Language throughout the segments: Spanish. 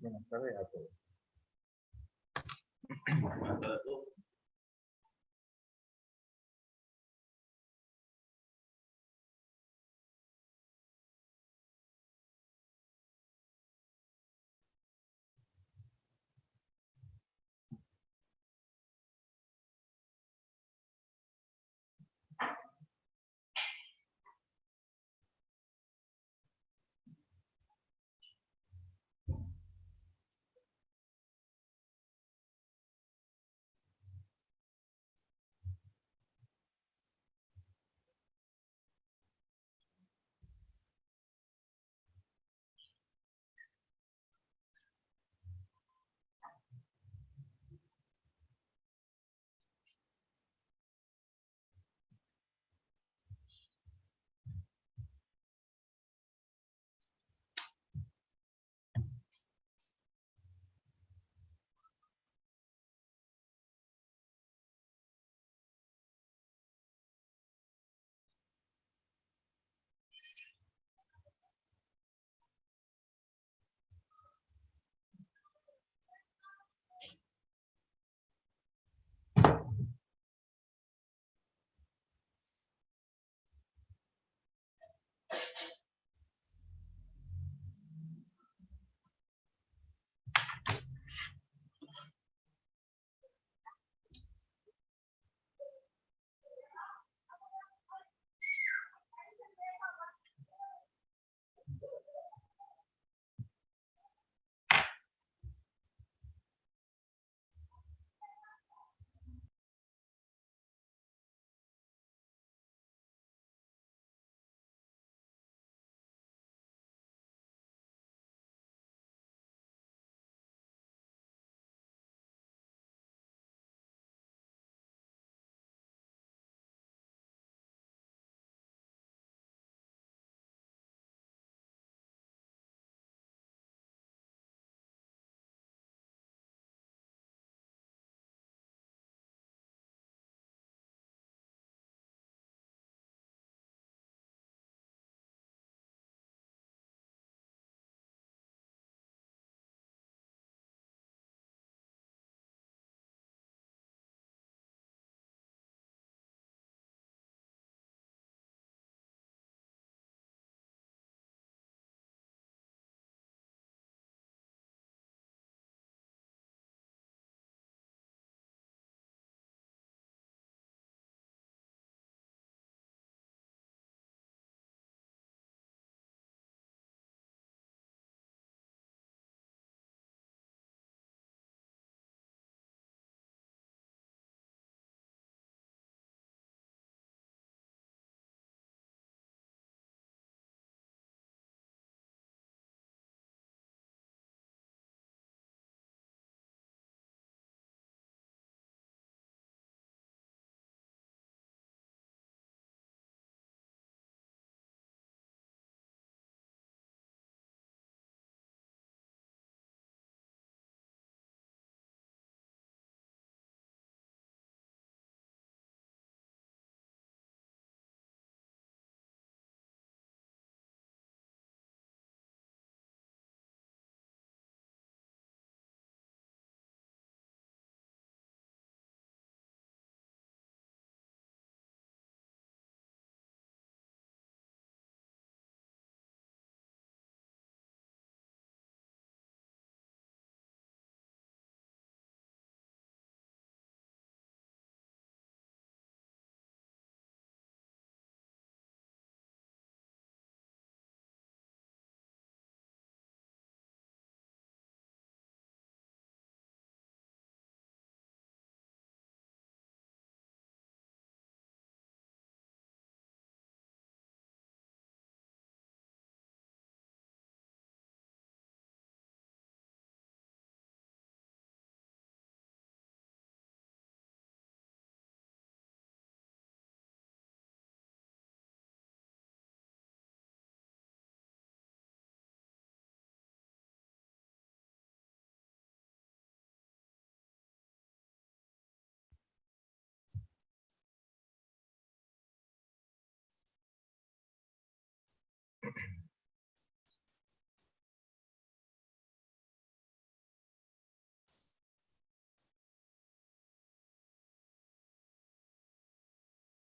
Buenas tardes a todos.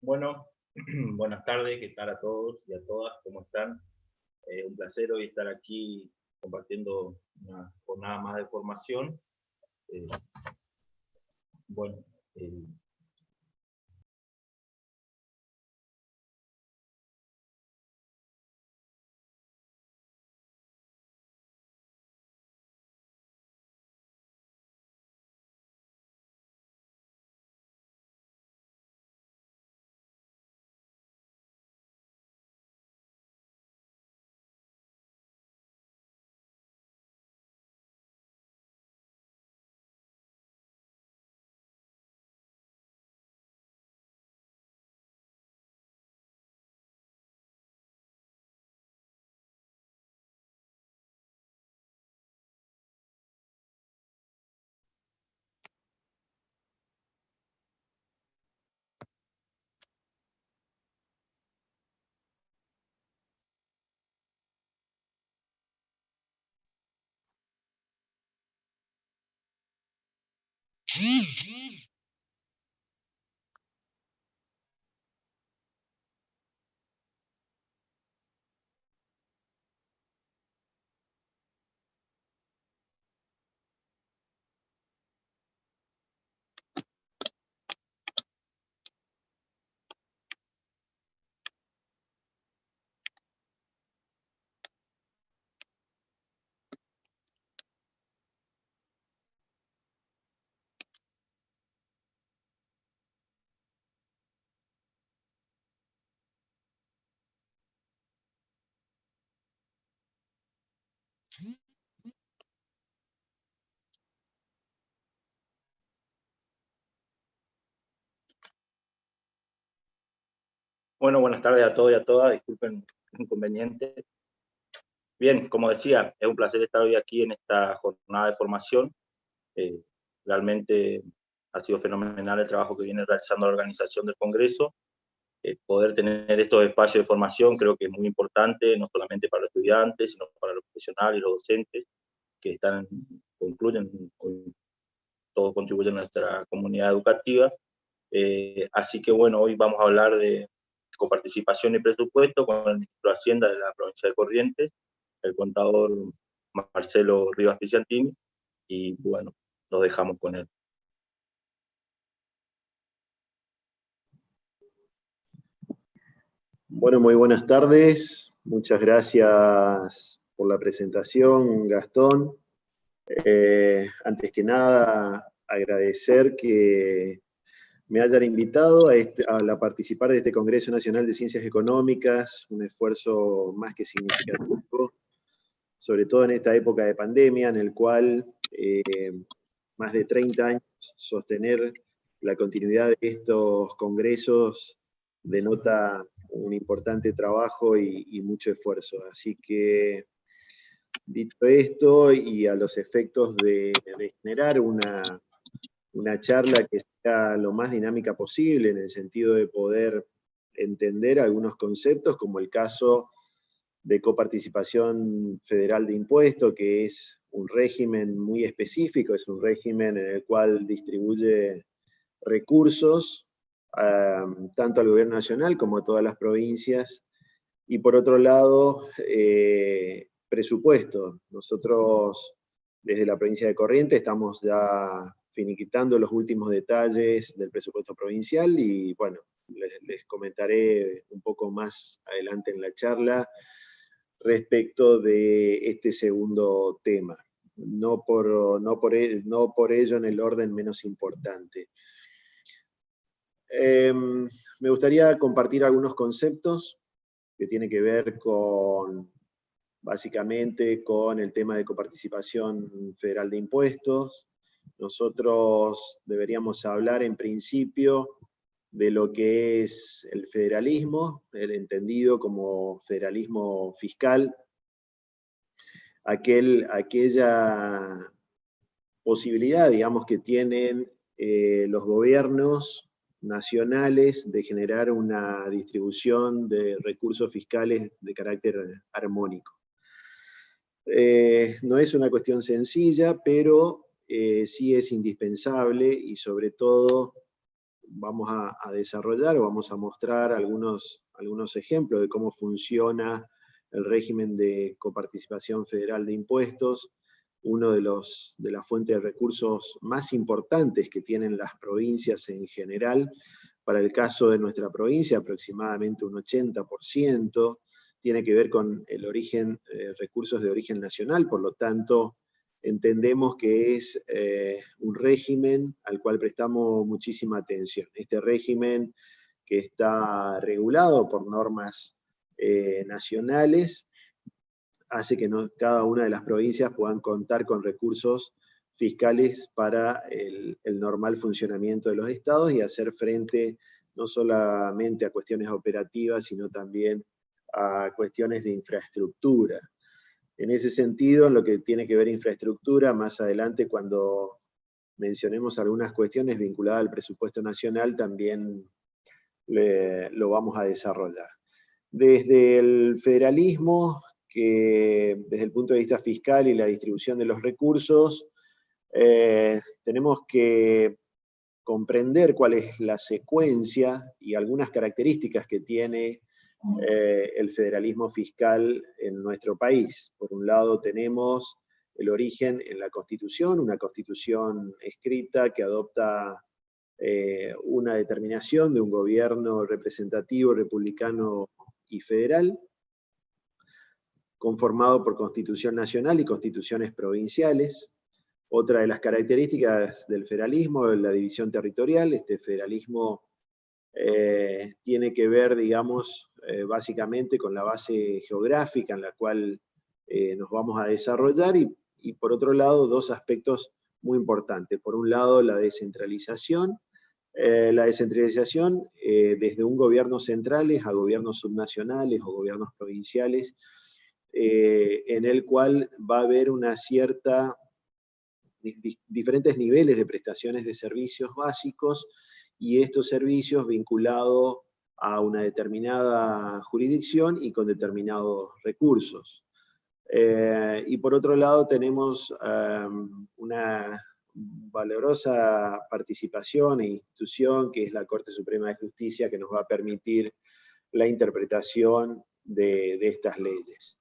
Bueno, buenas tardes, ¿qué tal a todos y a todas? ¿Cómo están? Un placer hoy estar aquí compartiendo una jornada más de formación. Eh, bueno, eh, bueno, buenas tardes a todos y a todas, disculpen el inconveniente. Bien, como decía, es un placer estar hoy aquí en esta jornada de formación. Eh, Realmente ha sido fenomenal el trabajo que viene realizando la organización del Congreso. Poder tener estos espacios de formación creo que es muy importante, no solamente para los estudiantes, sino para los profesionales y los docentes que están, concluyen, todos contribuyen a nuestra comunidad educativa. Así que bueno, hoy vamos a hablar de coparticipación y presupuesto con el ministro de Hacienda de la provincia de Corrientes, el contador Marcelo Rivas Piciantini, y bueno, nos dejamos con él. Bueno, muy buenas tardes. Muchas gracias por la presentación, Gastón. Antes que nada, agradecer que me hayan invitado a participar de este Congreso Nacional de Ciencias Económicas, un esfuerzo más que significativo, sobre todo en esta época de pandemia, en el cual más de 30 años sostener la continuidad de estos congresos denota un importante trabajo y mucho esfuerzo. Así que, dicho esto, y a los efectos de generar una charla que sea lo más dinámica posible, en el sentido de poder entender algunos conceptos, como el caso de coparticipación federal de impuesto, que es un régimen muy específico, es un régimen en el cual distribuye recursos tanto al gobierno nacional como a todas las provincias, y por otro lado, presupuesto. Nosotros, desde la provincia de Corrientes, estamos ya finiquitando los últimos detalles del presupuesto provincial, y bueno, les comentaré un poco más adelante en la charla respecto de este segundo tema, no por ello en el orden menos importante. Me gustaría compartir algunos conceptos que tienen que ver básicamente con el tema de coparticipación federal de impuestos. Nosotros deberíamos hablar en principio de lo que es el federalismo, el entendido como federalismo fiscal, aquella posibilidad, digamos, que tienen los gobiernos nacionales de generar una distribución de recursos fiscales de carácter armónico. No es una cuestión sencilla, pero sí es indispensable, y sobre todo vamos a desarrollar o vamos a mostrar algunos ejemplos de cómo funciona el régimen de coparticipación federal de impuestos, uno de las fuentes de recursos más importantes que tienen las provincias en general. Para el caso de nuestra provincia, aproximadamente un 80% tiene que ver con el origen, recursos de origen nacional, por lo tanto, entendemos que es un régimen al cual prestamos muchísima atención. Este régimen que está regulado por normas nacionales, hace que cada una de las provincias puedan contar con recursos fiscales para el normal funcionamiento de los estados y hacer frente no solamente a cuestiones operativas, sino también a cuestiones de infraestructura. En ese sentido, en lo que tiene que ver infraestructura, más adelante cuando mencionemos algunas cuestiones vinculadas al presupuesto nacional, también lo vamos a desarrollar. Desde el federalismo, que desde el punto de vista fiscal y la distribución de los recursos, tenemos que comprender cuál es la secuencia y algunas características que tiene el federalismo fiscal en nuestro país. Por un lado tenemos el origen en la Constitución, una Constitución escrita que adopta una determinación de un gobierno representativo, republicano y federal, conformado por Constitución Nacional y constituciones provinciales. Otra de las características del federalismo es la división territorial. Este federalismo tiene que ver, digamos, básicamente con la base geográfica en la cual nos vamos a desarrollar y por otro lado, dos aspectos muy importantes. Por un lado, la descentralización. Desde un gobierno centrales a gobiernos subnacionales o gobiernos provinciales, en el cual va a haber diferentes niveles de prestaciones de servicios básicos, y estos servicios vinculados a una determinada jurisdicción y con determinados recursos. Y por otro lado tenemos una valorosa participación e institución que es la Corte Suprema de Justicia, que nos va a permitir la interpretación de estas leyes.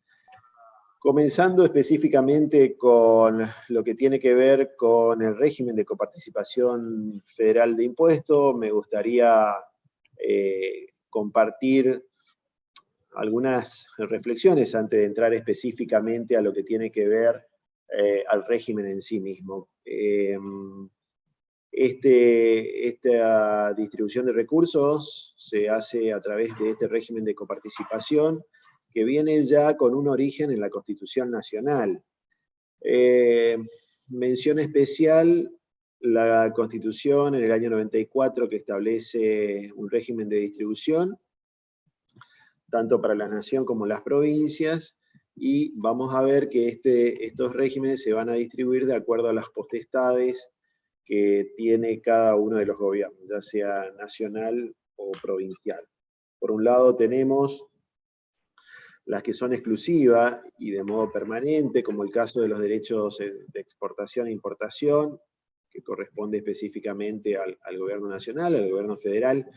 Comenzando específicamente con lo que tiene que ver con el régimen de coparticipación federal de impuestos, me gustaría compartir algunas reflexiones antes de entrar específicamente a lo que tiene que ver al régimen en sí mismo. Esta distribución de recursos se hace a través de este régimen de coparticipación, que viene ya con un origen en la Constitución Nacional. Mención especial la Constitución en el año 94, que establece un régimen de distribución, tanto para la nación como las provincias, y vamos a ver que estos regímenes se van a distribuir de acuerdo a las potestades que tiene cada uno de los gobiernos, ya sea nacional o provincial. Por un lado tenemos las que son exclusivas y de modo permanente, como el caso de los derechos de exportación e importación, que corresponde específicamente al gobierno nacional, al gobierno federal,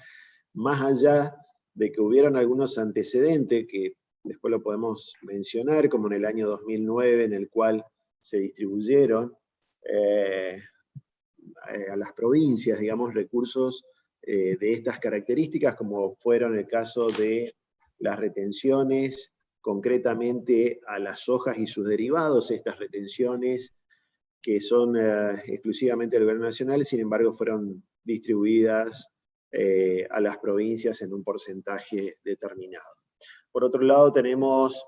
más allá de que hubieron algunos antecedentes, que después lo podemos mencionar, como en el año 2009, en el cual se distribuyeron a las provincias, digamos, recursos de estas características, como fueron el caso de las retenciones, concretamente a las sojas y sus derivados. Estas retenciones que son exclusivamente del gobierno nacional, sin embargo fueron distribuidas a las provincias en un porcentaje determinado. Por otro lado tenemos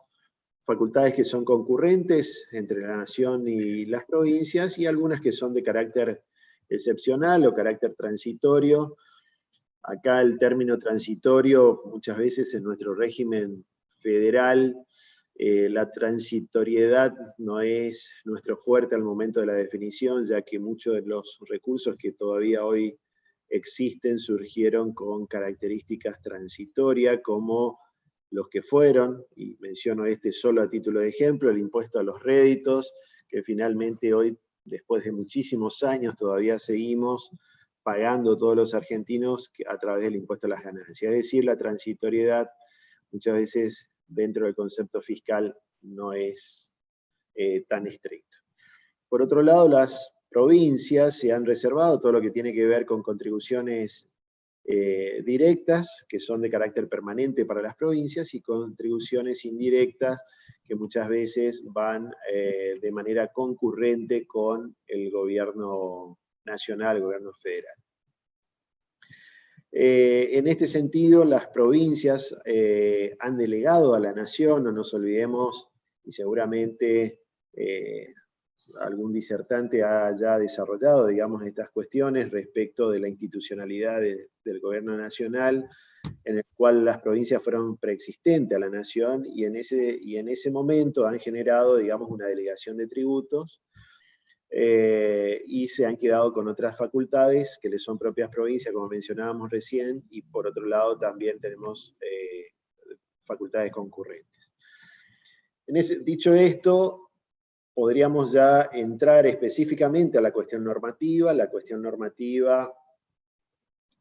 facultades que son concurrentes entre la nación y las provincias, y algunas que son de carácter excepcional o carácter transitorio. Acá el término transitorio, muchas veces en nuestro régimen federal, la transitoriedad no es nuestro fuerte al momento de la definición, ya que muchos de los recursos que todavía hoy existen surgieron con características transitorias, como los que fueron, y menciono este solo a título de ejemplo, el impuesto a los réditos, que finalmente hoy, después de muchísimos años, todavía seguimos pagando todos los argentinos a través del impuesto a las ganancias. Es decir, la transitoriedad muchas veces dentro del concepto fiscal no es tan estricto. Por otro lado, las provincias se han reservado todo lo que tiene que ver con contribuciones directas, que son de carácter permanente para las provincias, y contribuciones indirectas, que muchas veces van de manera concurrente con el gobierno nacional, el gobierno federal. En este sentido, las provincias han delegado a la nación, no nos olvidemos, y seguramente algún disertante ha ya desarrollado, digamos, estas cuestiones respecto de la institucionalidad del gobierno nacional, en el cual las provincias fueron preexistentes a la nación, y en ese momento han generado, digamos, una delegación de tributos, y se han quedado con otras facultades que les son propias provincias, como mencionábamos recién, y por otro lado también tenemos facultades concurrentes. Dicho esto, podríamos ya entrar específicamente a la cuestión normativa. La cuestión normativa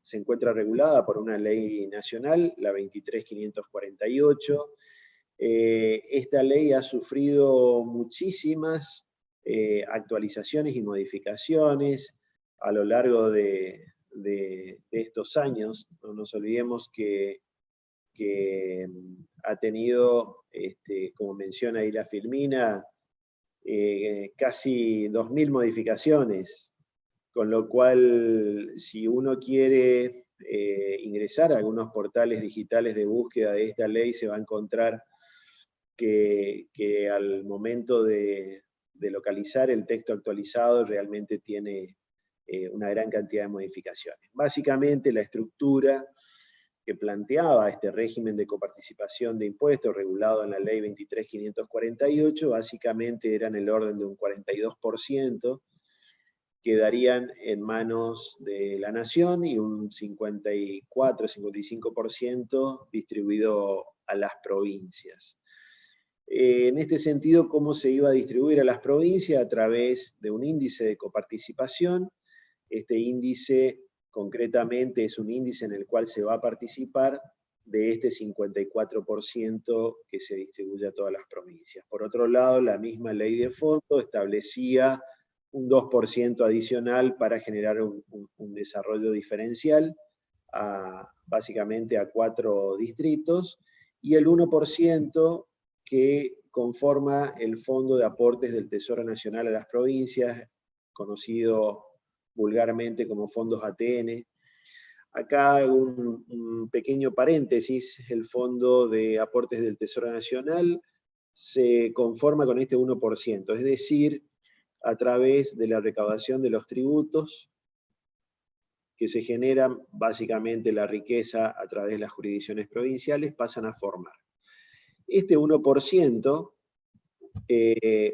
se encuentra regulada por una ley nacional, la 23.548. Esta ley ha sufrido muchísimas actualizaciones y modificaciones a lo largo de estos años. No nos olvidemos que ha tenido, como menciona ahí la Filmina, casi 2.000 modificaciones, con lo cual si uno quiere ingresar a algunos portales digitales de búsqueda de esta ley, se va a encontrar que al momento de localizar el texto actualizado realmente tiene una gran cantidad de modificaciones. Básicamente la estructura que planteaba este régimen de coparticipación de impuestos regulado en la ley 23.548, básicamente era en el orden de un 42%, quedarían en manos de la nación, y un 54-55% distribuido a las provincias. En este sentido, ¿cómo se iba a distribuir a las provincias? A través de un índice de coparticipación. Este índice concretamente es un índice en el cual se va a participar de este 54% que se distribuye a todas las provincias. Por otro lado, la misma ley de fondo establecía un 2% adicional para generar un desarrollo diferencial, básicamente a 4 distritos, y el 1% que conforma el Fondo de Aportes del Tesoro Nacional a las provincias, conocido vulgarmente como fondos ATN. Acá hago un pequeño paréntesis. El Fondo de Aportes del Tesoro Nacional se conforma con este 1%, es decir, a través de la recaudación de los tributos que se generan, básicamente la riqueza a través de las jurisdicciones provinciales, pasan a formar. Este 1%,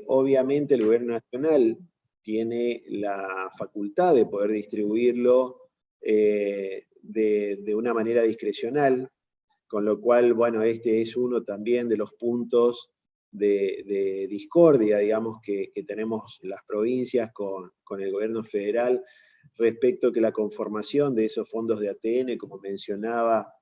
obviamente el gobierno nacional tiene la facultad de poder distribuirlo de una manera discrecional, con lo cual, bueno, este es uno también de los puntos de discordia, digamos, que tenemos las provincias con el gobierno federal, respecto que la conformación de esos fondos de ATN, como mencionaba,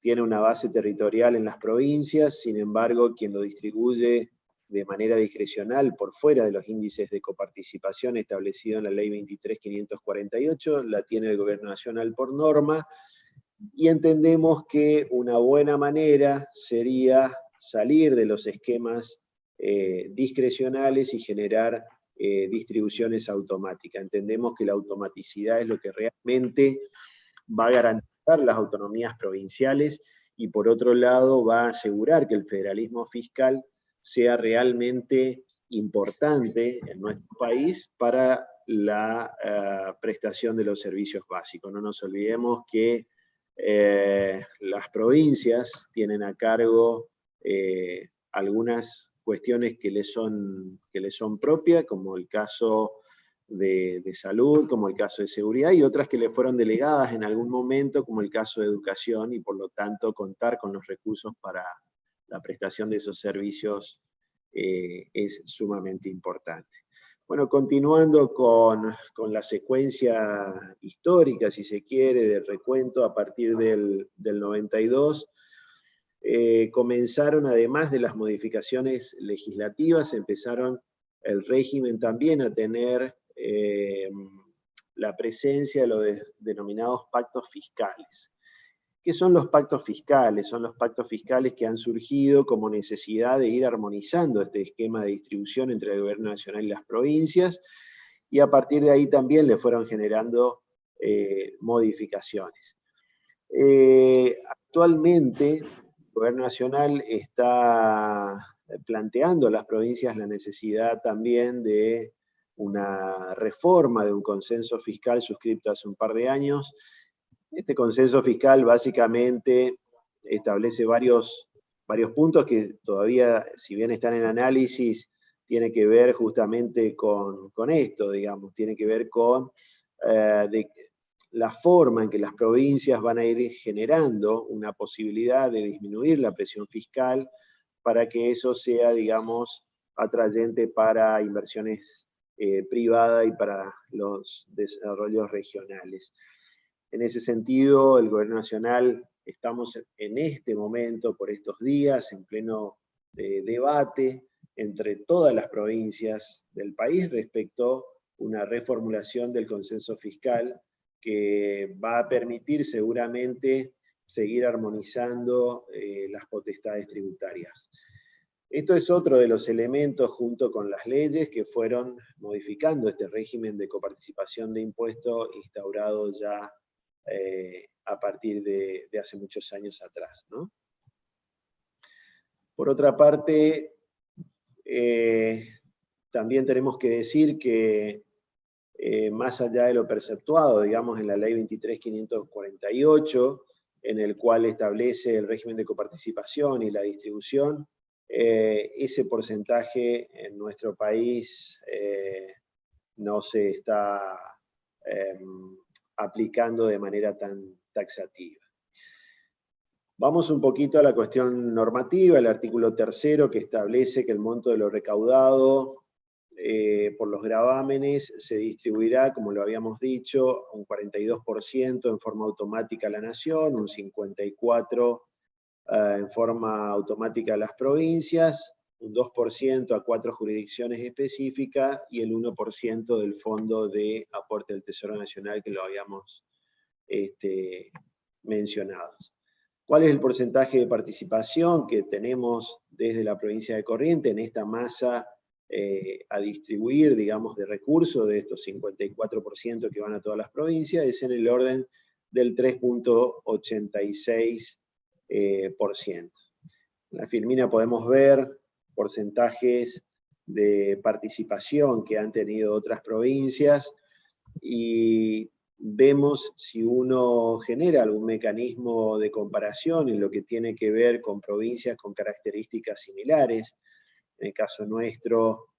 tiene una base territorial en las provincias. Sin embargo, quien lo distribuye de manera discrecional por fuera de los índices de coparticipación establecidos en la ley 23.548, la tiene el gobierno nacional por norma, y entendemos que una buena manera sería salir de los esquemas discrecionales y generar distribuciones automáticas. Entendemos que la automaticidad es lo que realmente va a garantizar las autonomías provinciales, y por otro lado va a asegurar que el federalismo fiscal sea realmente importante en nuestro país para la prestación de los servicios básicos. No nos olvidemos que las provincias tienen a cargo algunas cuestiones que les son propias, como el caso de salud, como el caso de seguridad, y otras que le fueron delegadas en algún momento, como el caso de educación, y por lo tanto contar con los recursos para la prestación de esos servicios es sumamente importante. Bueno, continuando con la secuencia histórica, si se quiere, del recuento a partir del 92, comenzaron, además de las modificaciones legislativas, empezaron el régimen también a tener la presencia de los denominados pactos fiscales. ¿Qué son los pactos fiscales? Son los pactos fiscales que han surgido como necesidad de ir armonizando este esquema de distribución entre el gobierno nacional y las provincias, y a partir de ahí también le fueron generando modificaciones. Actualmente, el gobierno nacional está planteando a las provincias la necesidad también de una reforma de un consenso fiscal suscrito hace un par de años. Este consenso fiscal básicamente establece varios puntos que todavía, si bien están en análisis, tiene que ver justamente con esto, digamos, tiene que ver con la forma en que las provincias van a ir generando una posibilidad de disminuir la presión fiscal para que eso sea, digamos, atrayente para inversiones privadas y para los desarrollos regionales. En ese sentido, el gobierno nacional, estamos en este momento, por estos días, en pleno debate entre todas las provincias del país respecto a una reformulación del consenso fiscal que va a permitir seguramente seguir armonizando las potestades tributarias. Esto es otro de los elementos, junto con las leyes, que fueron modificando este régimen de coparticipación de impuestos instaurado ya a partir de hace muchos años atrás, ¿no? Por otra parte, también tenemos que decir que más allá de lo perceptuado, digamos, en la ley 23.548, en el cual establece el régimen de coparticipación y la distribución, ese porcentaje en nuestro país no se está aplicando de manera tan taxativa. Vamos un poquito a la cuestión normativa, el artículo 3, que establece que el monto de lo recaudado por los gravámenes se distribuirá, como lo habíamos dicho, un 42% en forma automática a la nación, un 54% en forma automática a las provincias, un 2% a 4 jurisdicciones específicas y el 1% del Fondo de Aporte del Tesoro Nacional, que lo habíamos mencionado. ¿Cuál es el porcentaje de participación que tenemos desde la provincia de Corrientes en esta masa a distribuir, digamos, de recursos de estos 54% que van a todas las provincias? Es en el orden del 3.86%. En la filmina podemos ver porcentajes de participación que han tenido otras provincias y vemos si uno genera algún mecanismo de comparación en lo que tiene que ver con provincias con características similares. En el caso nuestro,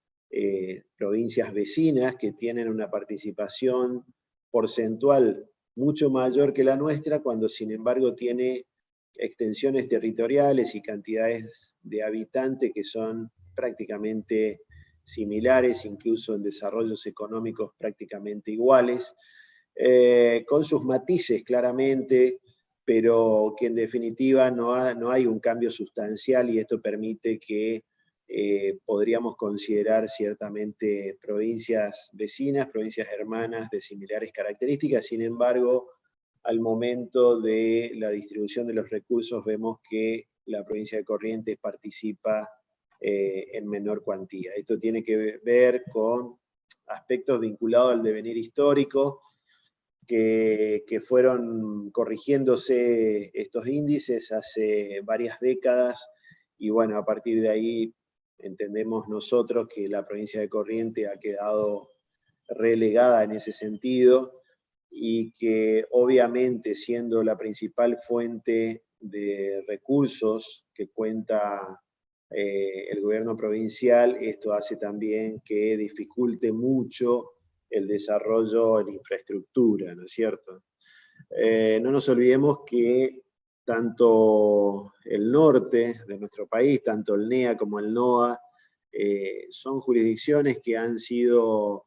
provincias vecinas que tienen una participación porcentual mucho mayor que la nuestra, cuando sin embargo tiene extensiones territoriales y cantidades de habitantes que son prácticamente similares, incluso en desarrollos económicos prácticamente iguales, con sus matices claramente, pero que en definitiva no hay un cambio sustancial, y esto permite que podríamos considerar ciertamente provincias vecinas, provincias hermanas de similares características. Sin embargo, al momento de la distribución de los recursos vemos que la provincia de Corrientes participa en menor cuantía. Esto tiene que ver con aspectos vinculados al devenir histórico, que fueron corrigiéndose estos índices hace varias décadas, y bueno, a partir de ahí entendemos nosotros que la provincia de Corrientes ha quedado relegada en ese sentido, y que obviamente, siendo la principal fuente de recursos que cuenta el gobierno provincial, esto hace también que dificulte mucho el desarrollo en infraestructura, ¿no es cierto? No nos olvidemos que tanto el norte de nuestro país, tanto el NEA como el NOA, son jurisdicciones que han sido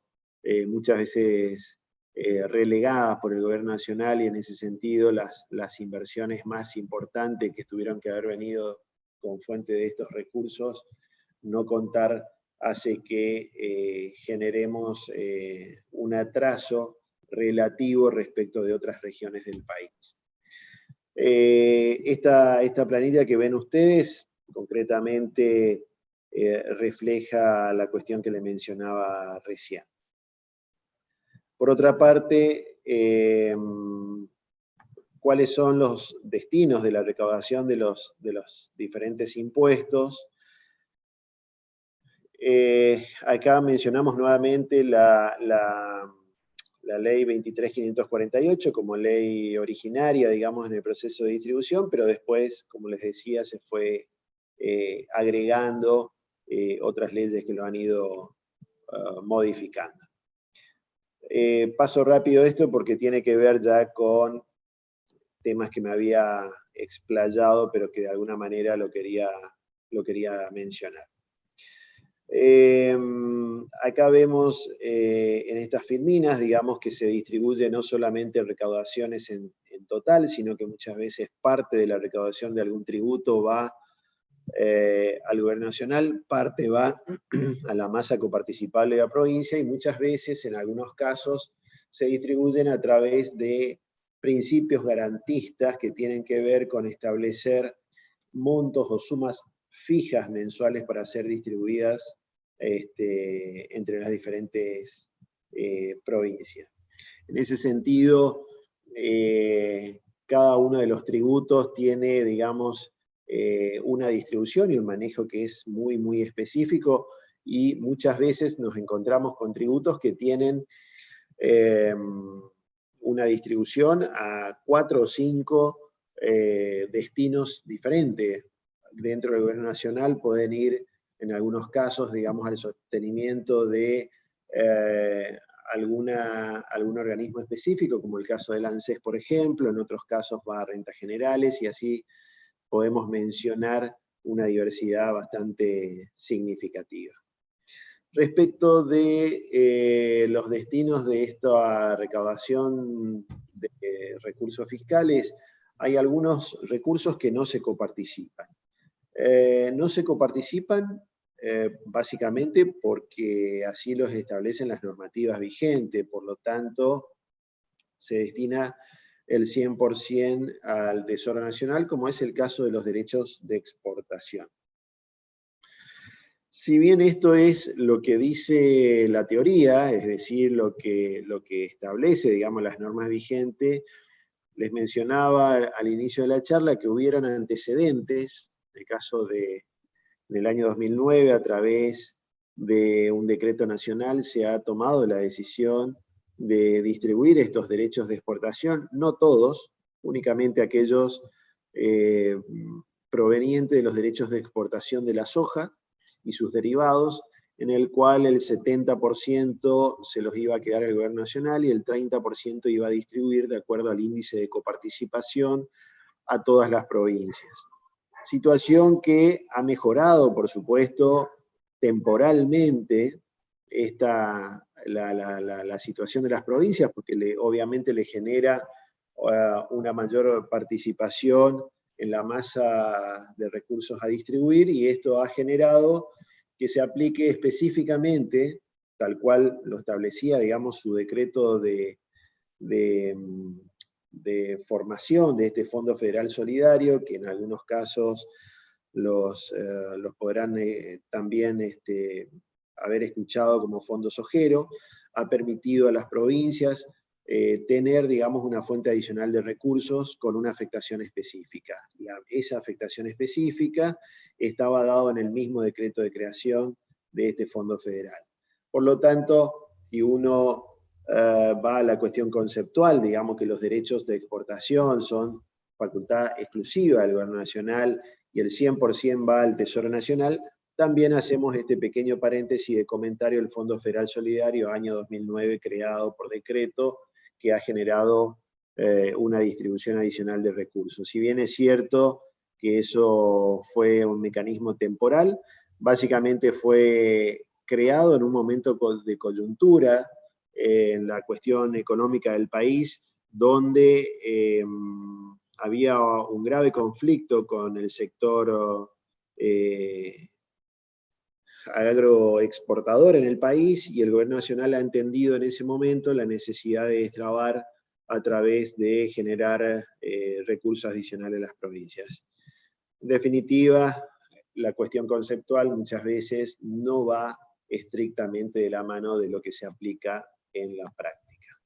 muchas veces relegadas por el gobierno nacional, y en ese sentido las inversiones más importantes que tuvieron que haber venido con fuente de estos recursos, no contar hace que generemos un atraso relativo respecto de otras regiones del país. Esta planilla que ven ustedes, concretamente, refleja la cuestión que le mencionaba recién. Por otra parte, ¿cuáles son los destinos de la recaudación de los diferentes impuestos? Acá mencionamos nuevamente la ley 23.548 como ley originaria, digamos, en el proceso de distribución, pero después, como les decía, se fue agregando otras leyes que lo han ido modificando. Paso rápido esto porque tiene que ver ya con temas que me había explayado, pero que de alguna manera lo quería mencionar. Acá vemos en estas filminas, digamos, que se distribuye no solamente recaudaciones en total, sino que muchas veces parte de la recaudación de algún tributo va al gobierno nacional, parte va a la masa coparticipable de la provincia, y muchas veces, en algunos casos, se distribuyen a través de principios garantistas que tienen que ver con establecer montos o sumas fijas mensuales para ser distribuidas entre las diferentes provincias. En ese sentido, cada uno de los tributos tiene, digamos, una distribución y un manejo que es muy, muy específico, y muchas veces nos encontramos con tributos que tienen una distribución a 4 o 5 destinos diferentes. Dentro del gobierno nacional pueden ir, en algunos casos, digamos, al sostenimiento de algún organismo específico, como el caso del ANSES, por ejemplo. En otros casos va a rentas generales, y así podemos mencionar una diversidad bastante significativa. Respecto de los destinos de esta recaudación de recursos fiscales, hay algunos recursos que no se coparticipan. No se coparticipan básicamente porque así los establecen las normativas vigentes, por lo tanto se destina el 100% al Tesoro Nacional, como es el caso de los derechos de exportación. Si bien esto es lo que dice la teoría, es decir, lo que establece, digamos, las normas vigentes, les mencionaba al inicio de la charla que hubieron antecedentes, en el caso del año 2009, a través de un decreto nacional se ha tomado la decisión de distribuir estos derechos de exportación, no todos, únicamente aquellos provenientes de los derechos de exportación de la soja y sus derivados, en el cual el 70% se los iba a quedar el gobierno nacional y el 30% iba a distribuir de acuerdo al índice de coparticipación a todas las provincias. Situación que ha mejorado, por supuesto, temporalmente la situación de las provincias, porque obviamente le genera una mayor participación en la masa de recursos a distribuir, y esto ha generado que se aplique específicamente, tal cual lo establecía, digamos, su decreto de formación de este Fondo Federal Solidario, que en algunos casos los podrán también haber escuchado como Fondo Sojero, ha permitido a las provincias tener, digamos, una fuente adicional de recursos con una afectación específica. Esa afectación específica estaba dado en el mismo decreto de creación de este Fondo Federal. Por lo tanto, si uno va a la cuestión conceptual, digamos que los derechos de exportación son facultad exclusiva del Gobierno Nacional y el 100% va al Tesoro Nacional, también hacemos este pequeño paréntesis de comentario del Fondo Federal Solidario, año 2009, creado por decreto, que ha generado una distribución adicional de recursos. Si bien es cierto que eso fue un mecanismo temporal, básicamente fue creado en un momento de coyuntura en la cuestión económica del país, donde había un grave conflicto con el sector agroexportador en el país, y el gobierno nacional ha entendido en ese momento la necesidad de destrabar a través de generar recursos adicionales a las provincias. En definitiva, la cuestión conceptual muchas veces no va estrictamente de la mano de lo que se aplica en la práctica.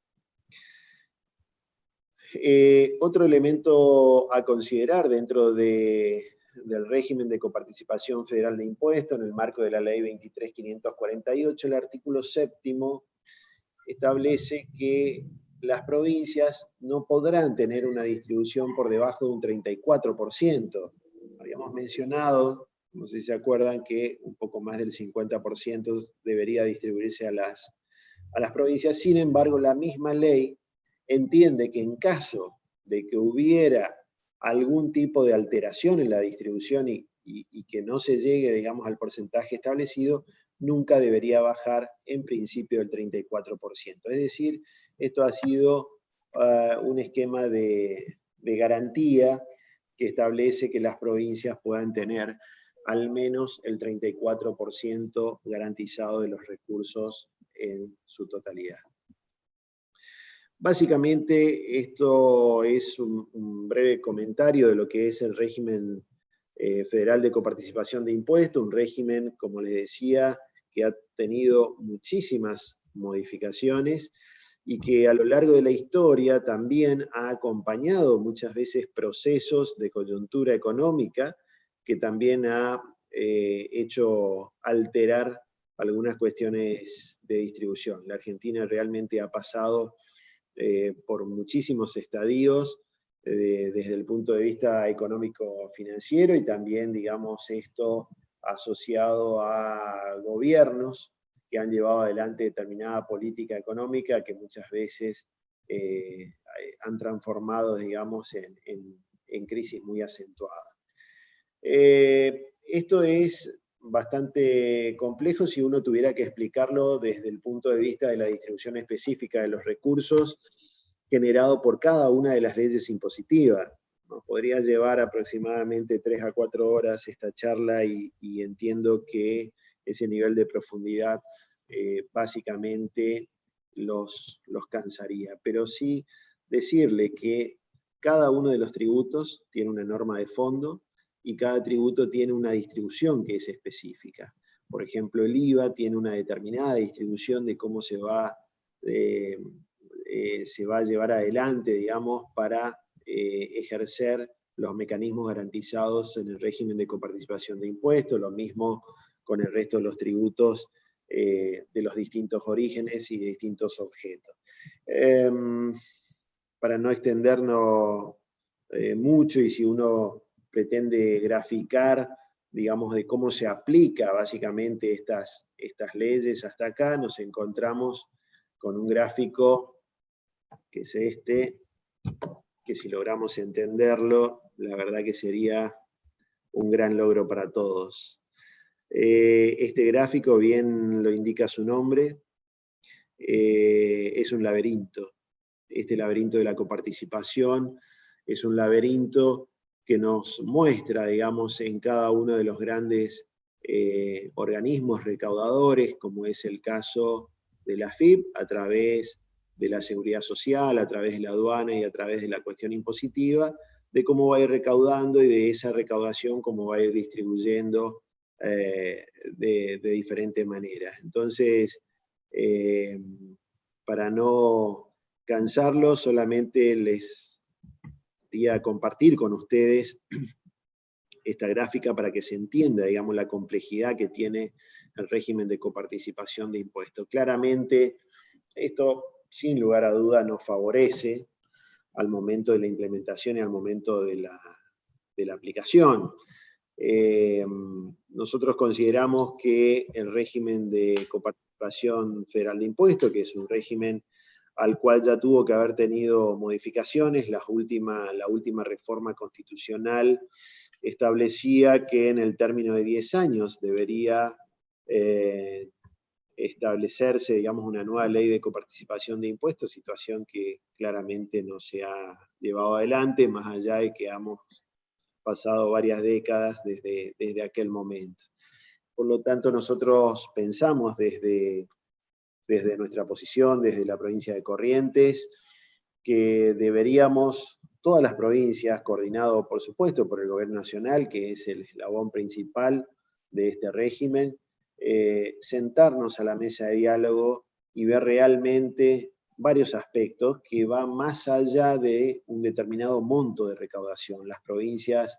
Otro elemento a considerar dentro del régimen de coparticipación federal de impuestos, en el marco de la ley 23.548, el artículo 7º establece que las provincias no podrán tener una distribución por debajo de un 34%. Habíamos mencionado, no sé si se acuerdan, que un poco más del 50% debería distribuirse a las provincias. Sin embargo, la misma ley entiende que en caso de que hubiera algún tipo de alteración en la distribución y que no se llegue, digamos, al porcentaje establecido, nunca debería bajar en principio del 34%. Es decir, esto ha sido un esquema de garantía que establece que las provincias puedan tener al menos el 34% garantizado de los recursos en su totalidad. Básicamente, esto es un breve comentario de lo que es el régimen federal de coparticipación de impuestos, un régimen, como les decía, que ha tenido muchísimas modificaciones y que a lo largo de la historia también ha acompañado muchas veces procesos de coyuntura económica que también ha hecho alterar algunas cuestiones de distribución. La Argentina realmente ha pasado por muchísimos estadios desde el punto de vista económico-financiero, y también, digamos, esto asociado a gobiernos que han llevado adelante determinada política económica que muchas veces han transformado, digamos, en crisis muy acentuadas. Esto es bastante complejo si uno tuviera que explicarlo desde el punto de vista de la distribución específica de los recursos generado por cada una de las leyes impositivas. Nos podría llevar aproximadamente 3 a 4 horas esta charla y entiendo que ese nivel de profundidad básicamente los cansaría. Pero sí decirle que cada uno de los tributos tiene una norma de fondo y cada tributo tiene una distribución que es específica. Por ejemplo, el IVA tiene una determinada distribución de cómo se va a llevar adelante, digamos, para ejercer los mecanismos garantizados en el régimen de coparticipación de impuestos, lo mismo con el resto de los tributos de los distintos orígenes y de distintos objetos. Para no extendernos mucho, y si uno pretende graficar, digamos, de cómo se aplica básicamente estas leyes hasta acá, nos encontramos con un gráfico que es este, que si logramos entenderlo, la verdad que sería un gran logro para todos. Este gráfico, bien lo indica su nombre, es un laberinto. Este laberinto de la coparticipación es un laberinto que nos muestra, digamos, en cada uno de los grandes organismos recaudadores, como es el caso de la AFIP, a través de la seguridad social, a través de la aduana y a través de la cuestión impositiva, de cómo va a ir recaudando y de esa recaudación cómo va a ir distribuyendo de diferentes maneras. Entonces, para no cansarlos, solamente les quería compartir con ustedes esta gráfica para que se entienda, digamos, la complejidad que tiene el régimen de coparticipación de impuestos. Claramente, esto, sin lugar a duda, nos favorece al momento de la implementación y al momento de la aplicación. Nosotros consideramos que el régimen de coparticipación federal de impuestos, que es un régimen al cual ya tuvo que haber tenido modificaciones, la última reforma constitucional establecía que en el término de 10 años debería establecerse, digamos, una nueva ley de coparticipación de impuestos, situación que claramente no se ha llevado adelante, más allá de que hemos pasado varias décadas desde aquel momento. Por lo tanto, nosotros pensamos desde nuestra posición, desde la provincia de Corrientes, que deberíamos, todas las provincias, coordinado por supuesto por el gobierno nacional, que es el eslabón principal de este régimen, sentarnos a la mesa de diálogo y ver realmente varios aspectos que van más allá de un determinado monto de recaudación. Las provincias,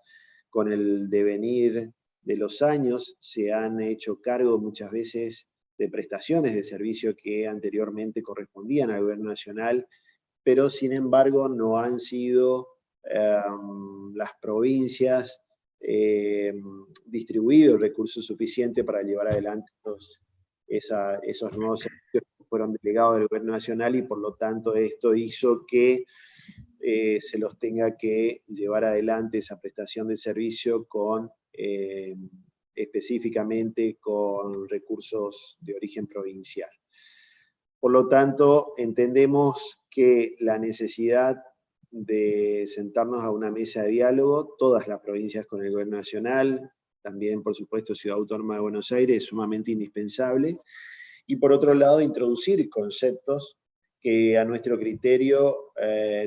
con el devenir de los años, se han hecho cargo muchas veces de prestaciones de servicio que anteriormente correspondían al gobierno nacional, pero sin embargo no han sido las provincias distribuido el recurso suficiente para llevar adelante esos nuevos servicios que fueron delegados del gobierno nacional, y por lo tanto esto hizo que se los tenga que llevar adelante esa prestación de servicio específicamente con recursos de origen provincial. Por lo tanto, entendemos que la necesidad de sentarnos a una mesa de diálogo, todas las provincias con el gobierno nacional, también por supuesto Ciudad Autónoma de Buenos Aires, es sumamente indispensable, y por otro lado introducir conceptos que a nuestro criterio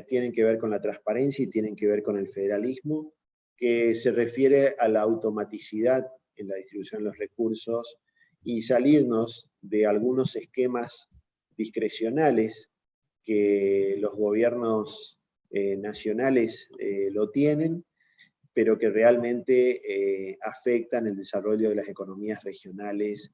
tienen que ver con la transparencia y tienen que ver con el federalismo, que se refiere a la automaticidad en la distribución de los recursos y salirnos de algunos esquemas discrecionales que los gobiernos nacionales lo tienen, pero que realmente afectan el desarrollo de las economías regionales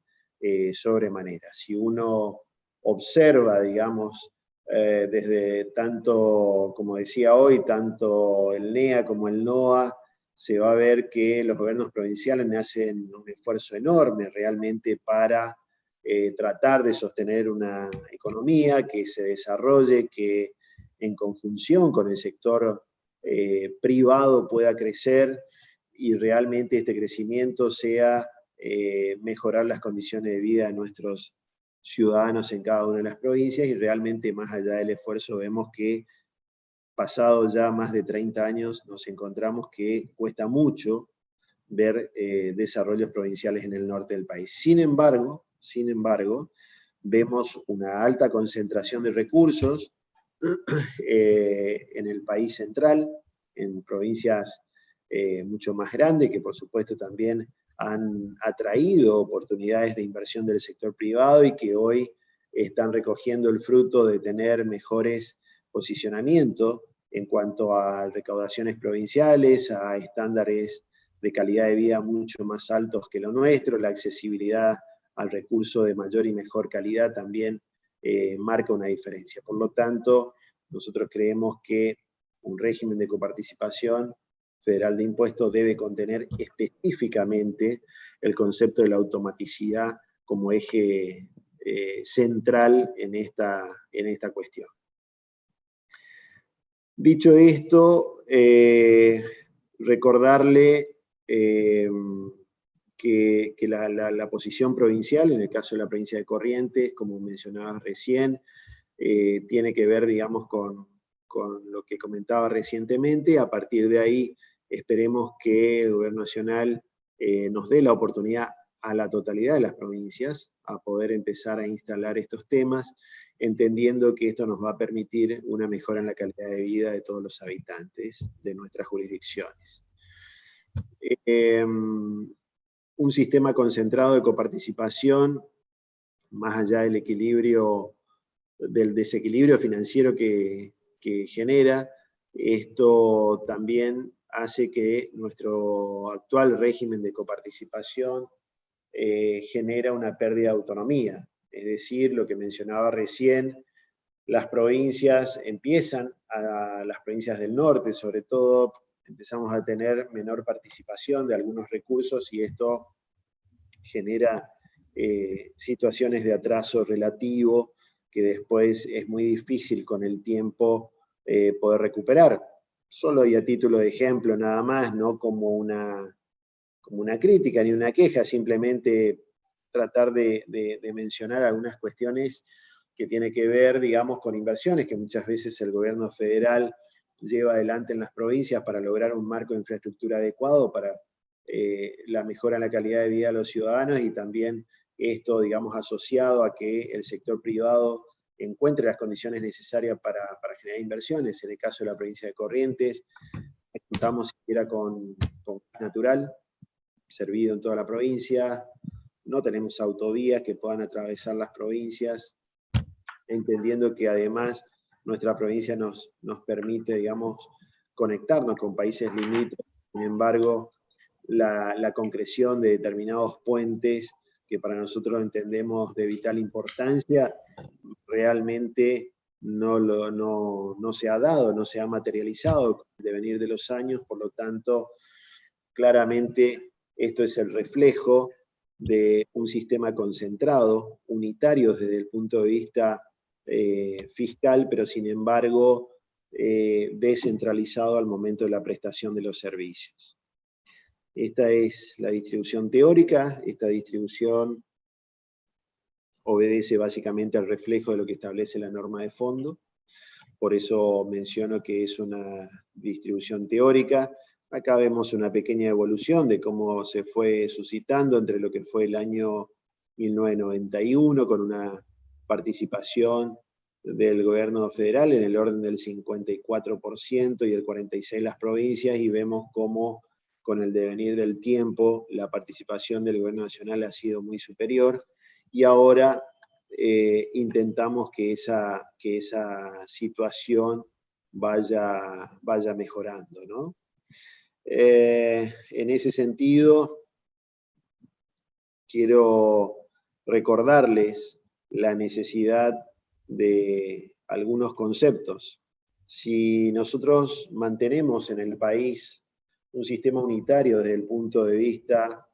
sobremanera. Si uno observa, digamos, desde tanto, como decía hoy, tanto el NEA como el NOA, se va a ver que los gobiernos provinciales hacen un esfuerzo enorme realmente para tratar de sostener una economía que se desarrolle, que en conjunción con el sector privado pueda crecer y realmente este crecimiento sea mejorar las condiciones de vida de nuestros ciudadanos en cada una de las provincias, y realmente más allá del esfuerzo vemos que pasado ya más de 30 años nos encontramos que cuesta mucho ver desarrollos provinciales en el norte del país. Sin embargo, vemos una alta concentración de recursos en el país central, en provincias mucho más grandes, que por supuesto también han atraído oportunidades de inversión del sector privado y que hoy están recogiendo el fruto de tener mejores posicionamientos en cuanto a recaudaciones provinciales, a estándares de calidad de vida mucho más altos que lo nuestro, la accesibilidad al recurso de mayor y mejor calidad también marca una diferencia. Por lo tanto, nosotros creemos que un régimen de coparticipación federal de impuestos debe contener específicamente el concepto de la automaticidad como eje central en esta cuestión. Dicho esto, recordarle que la posición provincial, en el caso de la provincia de Corrientes, como mencionabas recién, tiene que ver, digamos, con lo que comentaba recientemente. A partir de ahí, esperemos que el gobierno nacional nos dé la oportunidad a la totalidad de las provincias a poder empezar a instalar estos temas, entendiendo que esto nos va a permitir una mejora en la calidad de vida de todos los habitantes de nuestras jurisdicciones. Un sistema concentrado de coparticipación, más allá del desequilibrio financiero que genera, esto también hace que nuestro actual régimen de coparticipación genera una pérdida de autonomía. Es decir, lo que mencionaba recién, las provincias las provincias del norte sobre todo, empezamos a tener menor participación de algunos recursos y esto genera situaciones de atraso relativo que después es muy difícil con el tiempo poder recuperar. solo y a título de ejemplo nada más, no como una crítica ni una queja, simplemente tratar de mencionar algunas cuestiones que tienen que ver, digamos, con inversiones que muchas veces el gobierno federal lleva adelante en las provincias para lograr un marco de infraestructura adecuado para la mejora en la calidad de vida de los ciudadanos, y también esto, digamos, asociado a que el sector privado encuentre las condiciones necesarias para generar inversiones. En el caso de la provincia de Corrientes, contamos siquiera con gas natural, servido en toda la provincia, no tenemos autovías que puedan atravesar las provincias, entendiendo que además nuestra provincia nos permite, digamos, conectarnos con países limítrofes. Sin embargo, la concreción de determinados puentes que para nosotros entendemos de vital importancia, realmente no se ha dado, no se ha materializado con el devenir de los años. Por lo tanto, claramente esto es el reflejo de un sistema concentrado, unitario desde el punto de vista fiscal, pero sin embargo descentralizado al momento de la prestación de los servicios. Esta es la distribución teórica. Esta distribución obedece básicamente al reflejo de lo que establece la norma de fondo. Por eso menciono que es una distribución teórica. Acá vemos una pequeña evolución de cómo se fue suscitando entre lo que fue el año 1991, con una participación del gobierno federal en el orden del 54% y el 46% las provincias, y vemos cómo con el devenir del tiempo la participación del gobierno nacional ha sido muy superior, y ahora intentamos que esa situación vaya mejorando, ¿no? En ese sentido, quiero recordarles la necesidad de algunos conceptos. Si nosotros mantenemos en el país un sistema unitario desde el punto de vista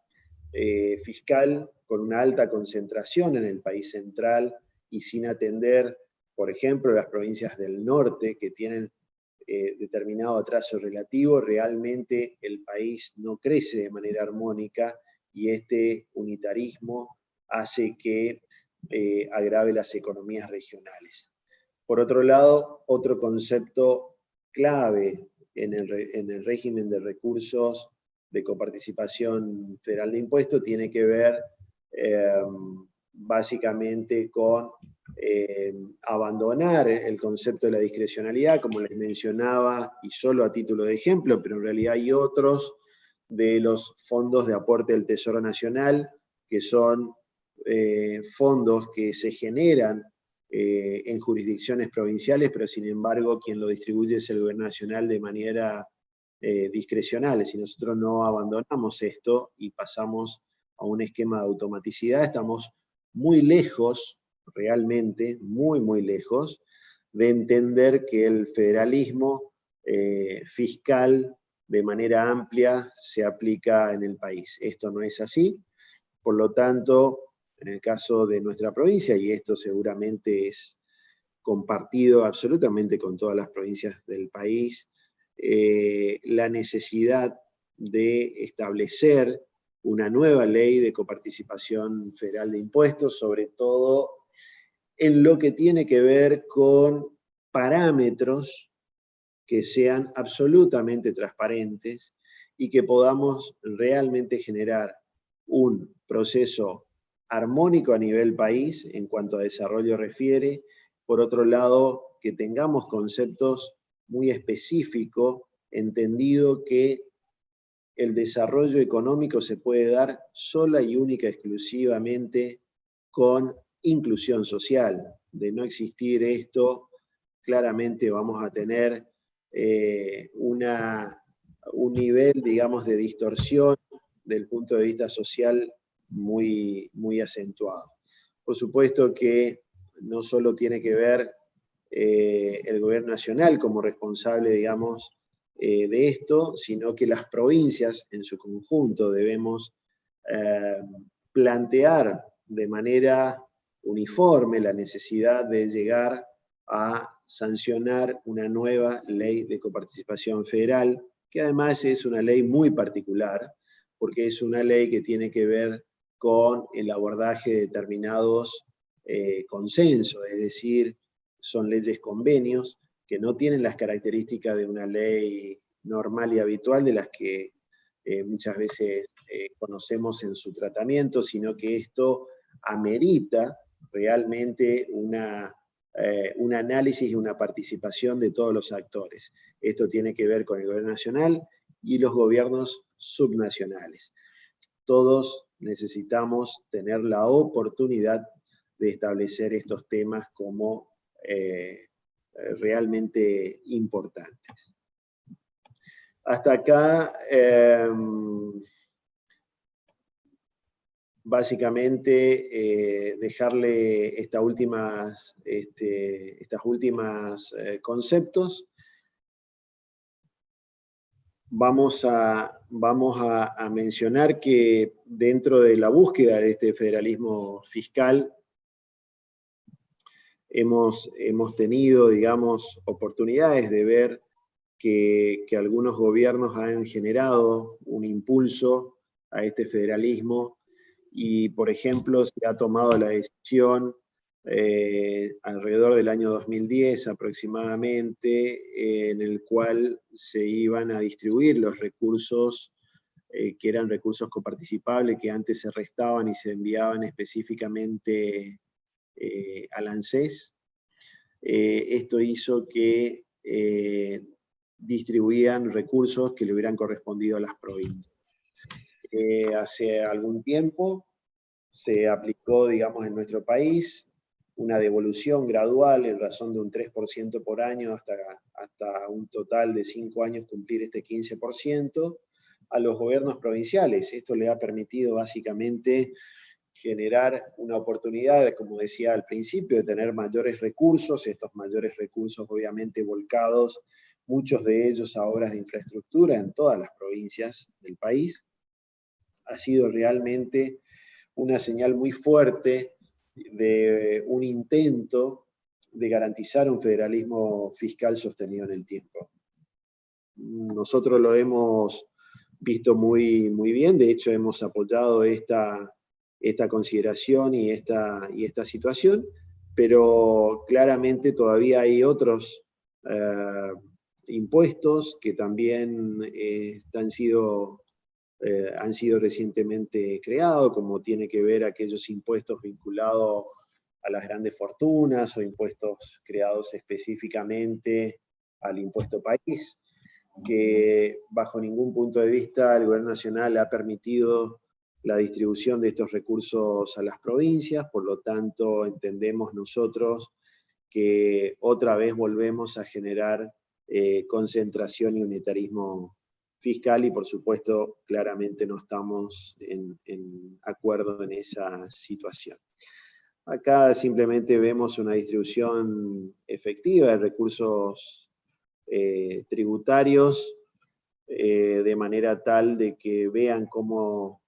fiscal, con una alta concentración en el país central y sin atender, por ejemplo, las provincias del norte que tienen determinado atraso relativo, realmente el país no crece de manera armónica, y este unitarismo hace que agrave las economías regionales. Por otro lado, otro concepto clave en el régimen de recursos de coparticipación federal de impuestos tiene que ver básicamente con abandonar el concepto de la discrecionalidad, como les mencionaba, y solo a título de ejemplo, pero en realidad hay otros de los fondos de aporte del Tesoro Nacional, que son fondos que se generan en jurisdicciones provinciales, pero sin embargo quien lo distribuye es el gobierno nacional de manera discrecional. Si nosotros no abandonamos esto y pasamos a un esquema de automaticidad, estamos muy lejos, realmente muy lejos, de entender que el federalismo fiscal de manera amplia se aplica en el país. Esto no es así. Por lo tanto, en el caso de nuestra provincia, y esto seguramente es compartido absolutamente con todas las provincias del país, la necesidad de establecer una nueva ley de coparticipación federal de impuestos, sobre todo en lo que tiene que ver con parámetros que sean absolutamente transparentes y que podamos realmente generar un proceso armónico a nivel país en cuanto a desarrollo refiere. Por otro lado, que tengamos conceptos muy específicos, entendido que el desarrollo económico se puede dar sola y única exclusivamente con inclusión social. De no existir esto, claramente vamos a tener un nivel, digamos, de distorsión del punto de vista social muy acentuado. Por supuesto que no solo tiene que ver el gobierno nacional como responsable, digamos, de esto, sino que las provincias en su conjunto debemos plantear de manera uniforme la necesidad de llegar a sancionar una nueva ley de coparticipación federal, que además es una ley muy particular, porque es una ley que tiene que ver con el abordaje de determinados consensos, es decir, son leyes convenios que no tienen las características de una ley normal y habitual de las que muchas veces conocemos en su tratamiento, sino que esto amerita realmente un análisis y una participación de todos los actores. Esto tiene que ver con el gobierno nacional y los gobiernos subnacionales. Todos necesitamos tener la oportunidad de establecer estos temas como realmente importantes. Hasta acá, básicamente, dejarle estas últimas conceptos. Vamos a mencionar que dentro de la búsqueda de este federalismo fiscal, hemos tenido, digamos, oportunidades de ver que algunos gobiernos han generado un impulso a este federalismo y, por ejemplo, se ha tomado la decisión alrededor del año 2010 aproximadamente, en el cual se iban a distribuir los recursos que eran recursos coparticipables, que antes se restaban y se enviaban específicamente al ANSES. Esto hizo que distribuían recursos que le hubieran correspondido a las provincias. Hace algún tiempo se aplicó, digamos, en nuestro país una devolución gradual en razón de un 3% por año hasta un total de 5 años cumplir este 15% a los gobiernos provinciales. Esto le ha permitido básicamente generar una oportunidad, como decía al principio, de tener mayores recursos, estos mayores recursos obviamente volcados, muchos de ellos a obras de infraestructura en todas las provincias del país. Ha sido realmente una señal muy fuerte de un intento de garantizar un federalismo fiscal sostenido en el tiempo. Nosotros lo hemos visto muy bien, de hecho hemos apoyado esta consideración y esta situación, pero claramente todavía hay otros impuestos que también han sido recientemente creados, como tiene que ver aquellos impuestos vinculados a las grandes fortunas o impuestos creados específicamente al impuesto país, que bajo ningún punto de vista el gobierno nacional ha permitido la distribución de estos recursos a las provincias, por lo tanto entendemos nosotros que otra vez volvemos a generar concentración y unitarismo fiscal y por supuesto claramente no estamos en acuerdo en esa situación. Acá simplemente vemos una distribución efectiva de recursos tributarios de manera tal de que vean cómo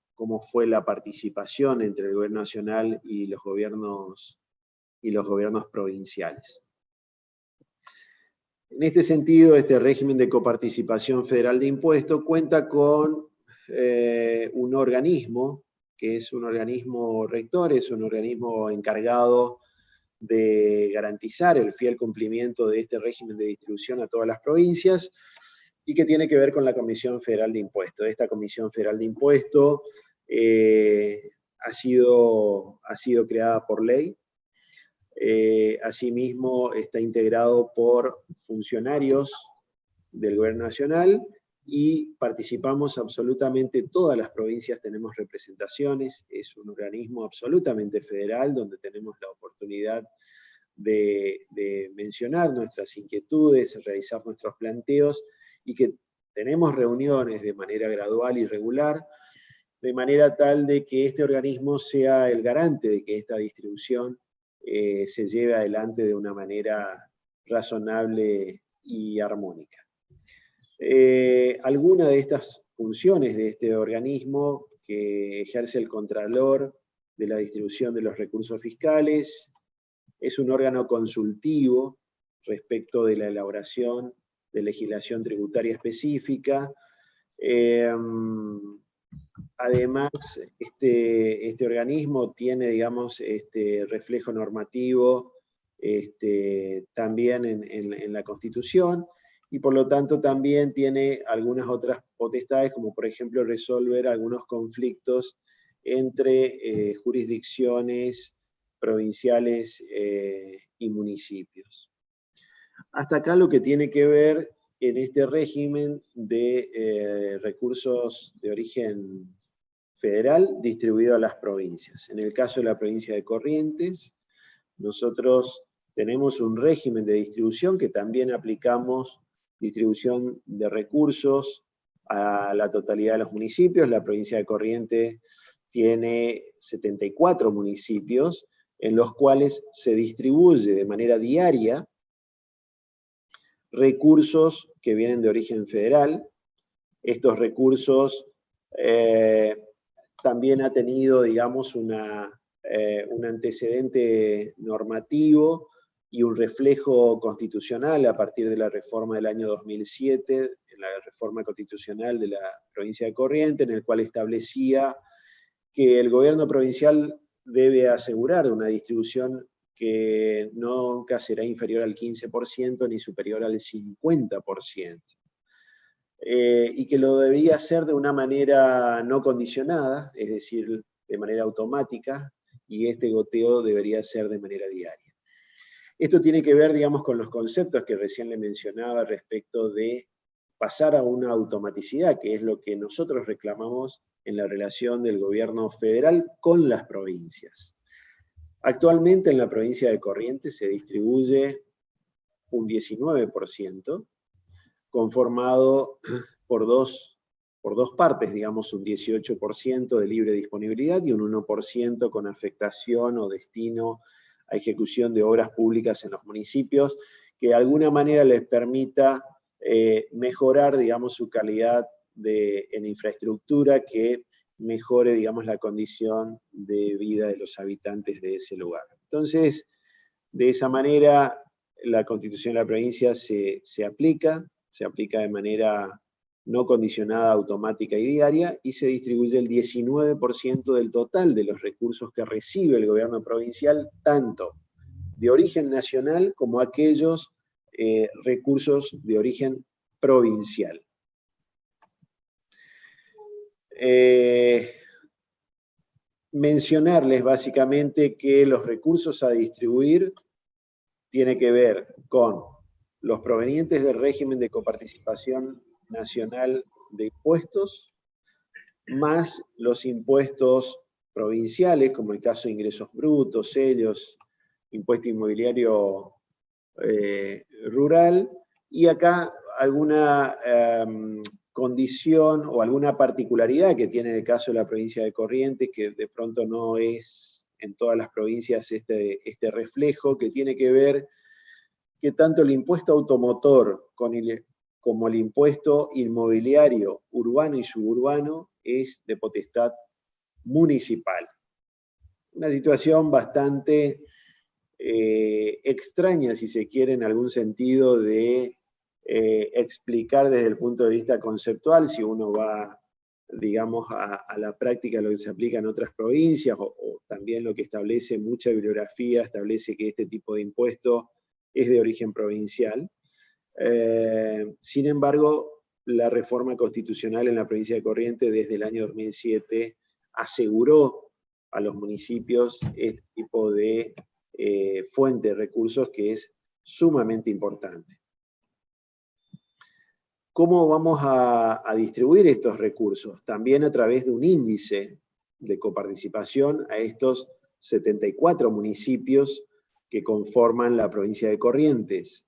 fue la participación entre el gobierno nacional y los gobiernos provinciales. En este sentido, este régimen de coparticipación federal de impuestos cuenta con un organismo, que es un organismo rector, es un organismo encargado de garantizar el fiel cumplimiento de este régimen de distribución a todas las provincias, y que tiene que ver con la Comisión Federal de Impuestos. Esta Comisión Federal de Impuestos ha sido creada por ley. Asimismo, está integrado por funcionarios del Gobierno Nacional y participamos absolutamente todas las provincias, tenemos representaciones, es un organismo absolutamente federal donde tenemos la oportunidad de mencionar nuestras inquietudes, realizar nuestros planteos y que tenemos reuniones de manera gradual y regular, de manera tal de que este organismo sea el garante de que esta distribución se lleve adelante de una manera razonable y armónica. Alguna de estas funciones de este organismo que ejerce el Contralor de la distribución de los recursos fiscales es un órgano consultivo respecto de la elaboración de legislación tributaria específica. Además, este organismo tiene, digamos, reflejo normativo también en la Constitución, y por lo tanto también tiene algunas otras potestades, como por ejemplo resolver algunos conflictos entre jurisdicciones provinciales y municipios. Hasta acá lo que tiene que ver en este régimen de recursos de origen federal distribuido a las provincias. En el caso de la provincia de Corrientes, nosotros tenemos un régimen de distribución que también aplicamos distribución de recursos a la totalidad de los municipios. La provincia de Corrientes tiene 74 municipios en los cuales se distribuye de manera diaria recursos que vienen de origen federal. Estos recursos también ha tenido, digamos, un antecedente normativo y un reflejo constitucional a partir de la reforma del año 2007, la reforma constitucional de la provincia de Corrientes, en el cual establecía que el gobierno provincial debe asegurar una distribución que nunca será inferior al 15% ni superior al 50%. Y que lo debía hacer de una manera no condicionada, es decir, de manera automática, y este goteo debería ser de manera diaria. Esto tiene que ver, digamos, con los conceptos que recién le mencionaba respecto de pasar a una automaticidad, que es lo que nosotros reclamamos en la relación del gobierno federal con las provincias. Actualmente en la provincia de Corrientes se distribuye un 19%, conformado por dos partes, digamos, un 18% de libre disponibilidad y un 1% con afectación o destino a ejecución de obras públicas en los municipios, que de alguna manera les permita mejorar, digamos, su calidad en infraestructura, que mejore, digamos, la condición de vida de los habitantes de ese lugar. Entonces, de esa manera, la Constitución de la provincia se aplica de manera no condicionada, automática y diaria, y se distribuye el 19% del total de los recursos que recibe el gobierno provincial, tanto de origen nacional como aquellos recursos de origen provincial. Mencionarles básicamente que los recursos a distribuir tiene que ver con los provenientes del régimen de coparticipación nacional de impuestos, más los impuestos provinciales, como el caso de ingresos brutos, sellos, impuesto inmobiliario rural, y acá alguna condición o alguna particularidad que tiene el caso de la provincia de Corrientes, que de pronto no es en todas las provincias este reflejo, que tiene que ver que tanto el impuesto automotor como el impuesto inmobiliario urbano y suburbano es de potestad municipal. Una situación bastante extraña, si se quiere, en algún sentido de explicar desde el punto de vista conceptual, si uno va, digamos, a la práctica, lo que se aplica en otras provincias, o también lo que establece mucha bibliografía, establece que este tipo de impuesto es de origen provincial. Sin embargo, la reforma constitucional en la provincia de Corrientes desde el año 2007 aseguró a los municipios este tipo de fuente de recursos que es sumamente importante. ¿Cómo vamos a distribuir estos recursos? También a través de un índice de coparticipación a estos 74 municipios que conforman la provincia de Corrientes.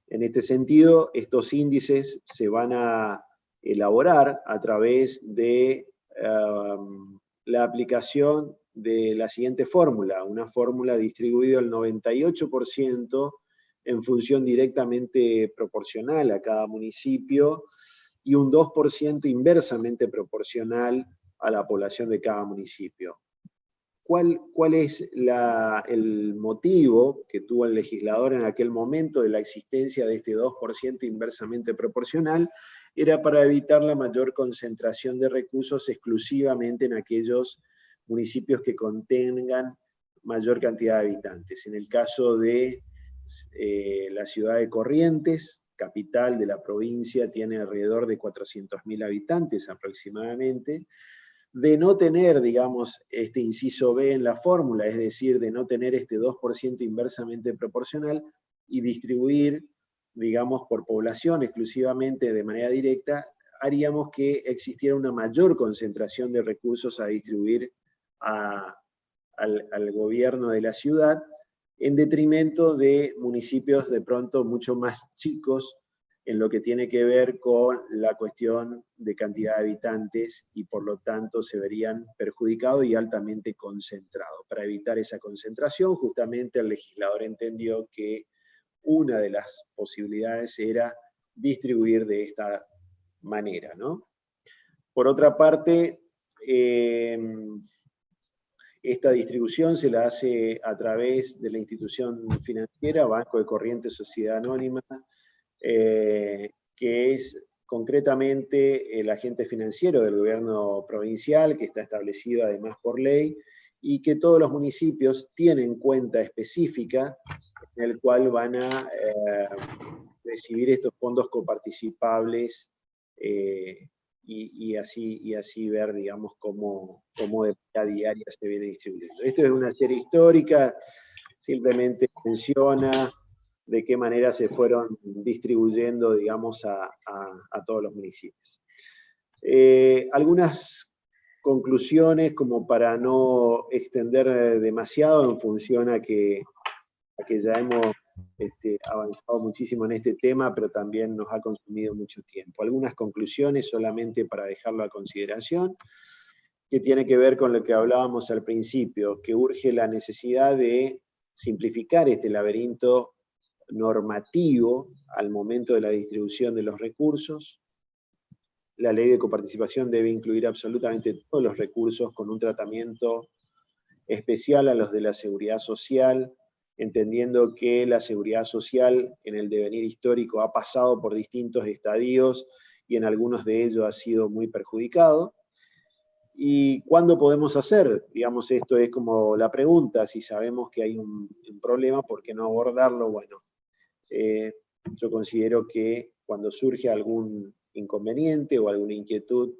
En este sentido, estos índices se van a elaborar a través de la aplicación de la siguiente fórmula, una fórmula distribuida al 98% en función directamente proporcional a cada municipio y un 2% inversamente proporcional a la población de cada municipio. ¿cuál es el motivo que tuvo el legislador en aquel momento de la existencia de este 2% inversamente proporcional? Era para evitar la mayor concentración de recursos exclusivamente en aquellos municipios que contengan mayor cantidad de habitantes. En el caso de la ciudad de Corrientes, capital de la provincia, tiene alrededor de 400.000 habitantes aproximadamente. De no tener, digamos, este inciso B en la fórmula, es decir, de no tener este 2% inversamente proporcional y distribuir, digamos, por población exclusivamente de manera directa, haríamos que existiera una mayor concentración de recursos a distribuir al gobierno de la ciudad, en detrimento de municipios de pronto mucho más chicos, en lo que tiene que ver con la cuestión de cantidad de habitantes, y por lo tanto se verían perjudicados y altamente concentrados. Para evitar esa concentración, justamente el legislador entendió que una de las posibilidades era distribuir de esta manera, ¿no? Por otra parte, esta distribución se la hace a través de la institución financiera, Banco de Corrientes Sociedad Anónima, que es concretamente el agente financiero del gobierno provincial, que está establecido además por ley, y que todos los municipios tienen cuenta específica en el cual van a recibir estos fondos coparticipables, y así ver, digamos, cómo de manera diaria se viene distribuyendo. Esto es una serie histórica, simplemente menciona de qué manera se fueron distribuyendo, digamos, a todos los municipios. Algunas conclusiones, como para no extender demasiado, en función a que ya hemos avanzado muchísimo en este tema, pero también nos ha consumido mucho tiempo. Algunas conclusiones solamente para dejarlo a consideración, que tiene que ver con lo que hablábamos al principio, que urge la necesidad de simplificar este laberinto normativo al momento de la distribución de los recursos. La ley de coparticipación debe incluir absolutamente todos los recursos, con un tratamiento especial a los de la seguridad social, entendiendo que la seguridad social en el devenir histórico ha pasado por distintos estadios y en algunos de ellos ha sido muy perjudicado. ¿Y cuándo podemos hacer? Digamos, esto es como la pregunta: si sabemos que hay un problema, ¿por qué no abordarlo? Bueno, yo considero que cuando surge algún inconveniente o alguna inquietud,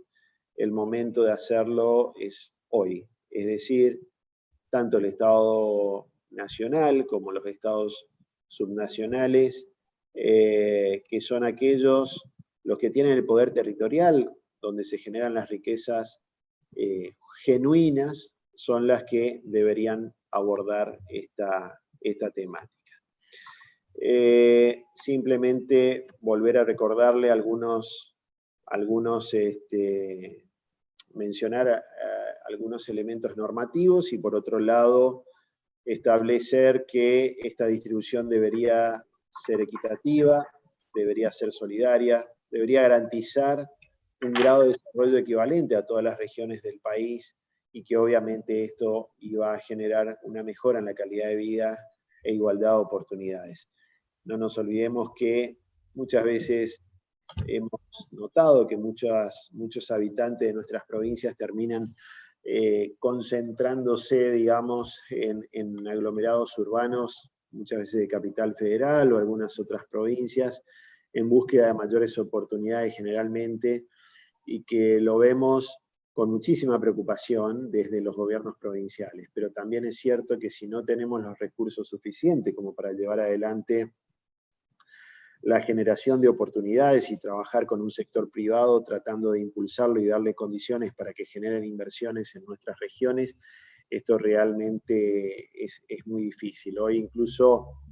el momento de hacerlo es hoy. Es decir, tanto el Estado nacional como los estados subnacionales, que son aquellos los que tienen el poder territorial, donde se generan las riquezas genuinas, son las que deberían abordar esta temática. Simplemente volver a recordarle mencionar algunos elementos normativos, y por otro lado establecer que esta distribución debería ser equitativa, debería ser solidaria, debería garantizar un grado de desarrollo equivalente a todas las regiones del país, y que obviamente esto iba a generar una mejora en la calidad de vida e igualdad de oportunidades. No nos olvidemos que muchas veces hemos notado que muchos habitantes de nuestras provincias terminan concentrándose, digamos, en aglomerados urbanos, muchas veces de Capital Federal o algunas otras provincias, en búsqueda de mayores oportunidades generalmente, y que lo vemos con muchísima preocupación desde los gobiernos provinciales. Pero también es cierto que si no tenemos los recursos suficientes como para llevar adelante la generación de oportunidades y trabajar con un sector privado tratando de impulsarlo y darle condiciones para que generen inversiones en nuestras regiones, esto realmente es muy difícil. Hoy incluso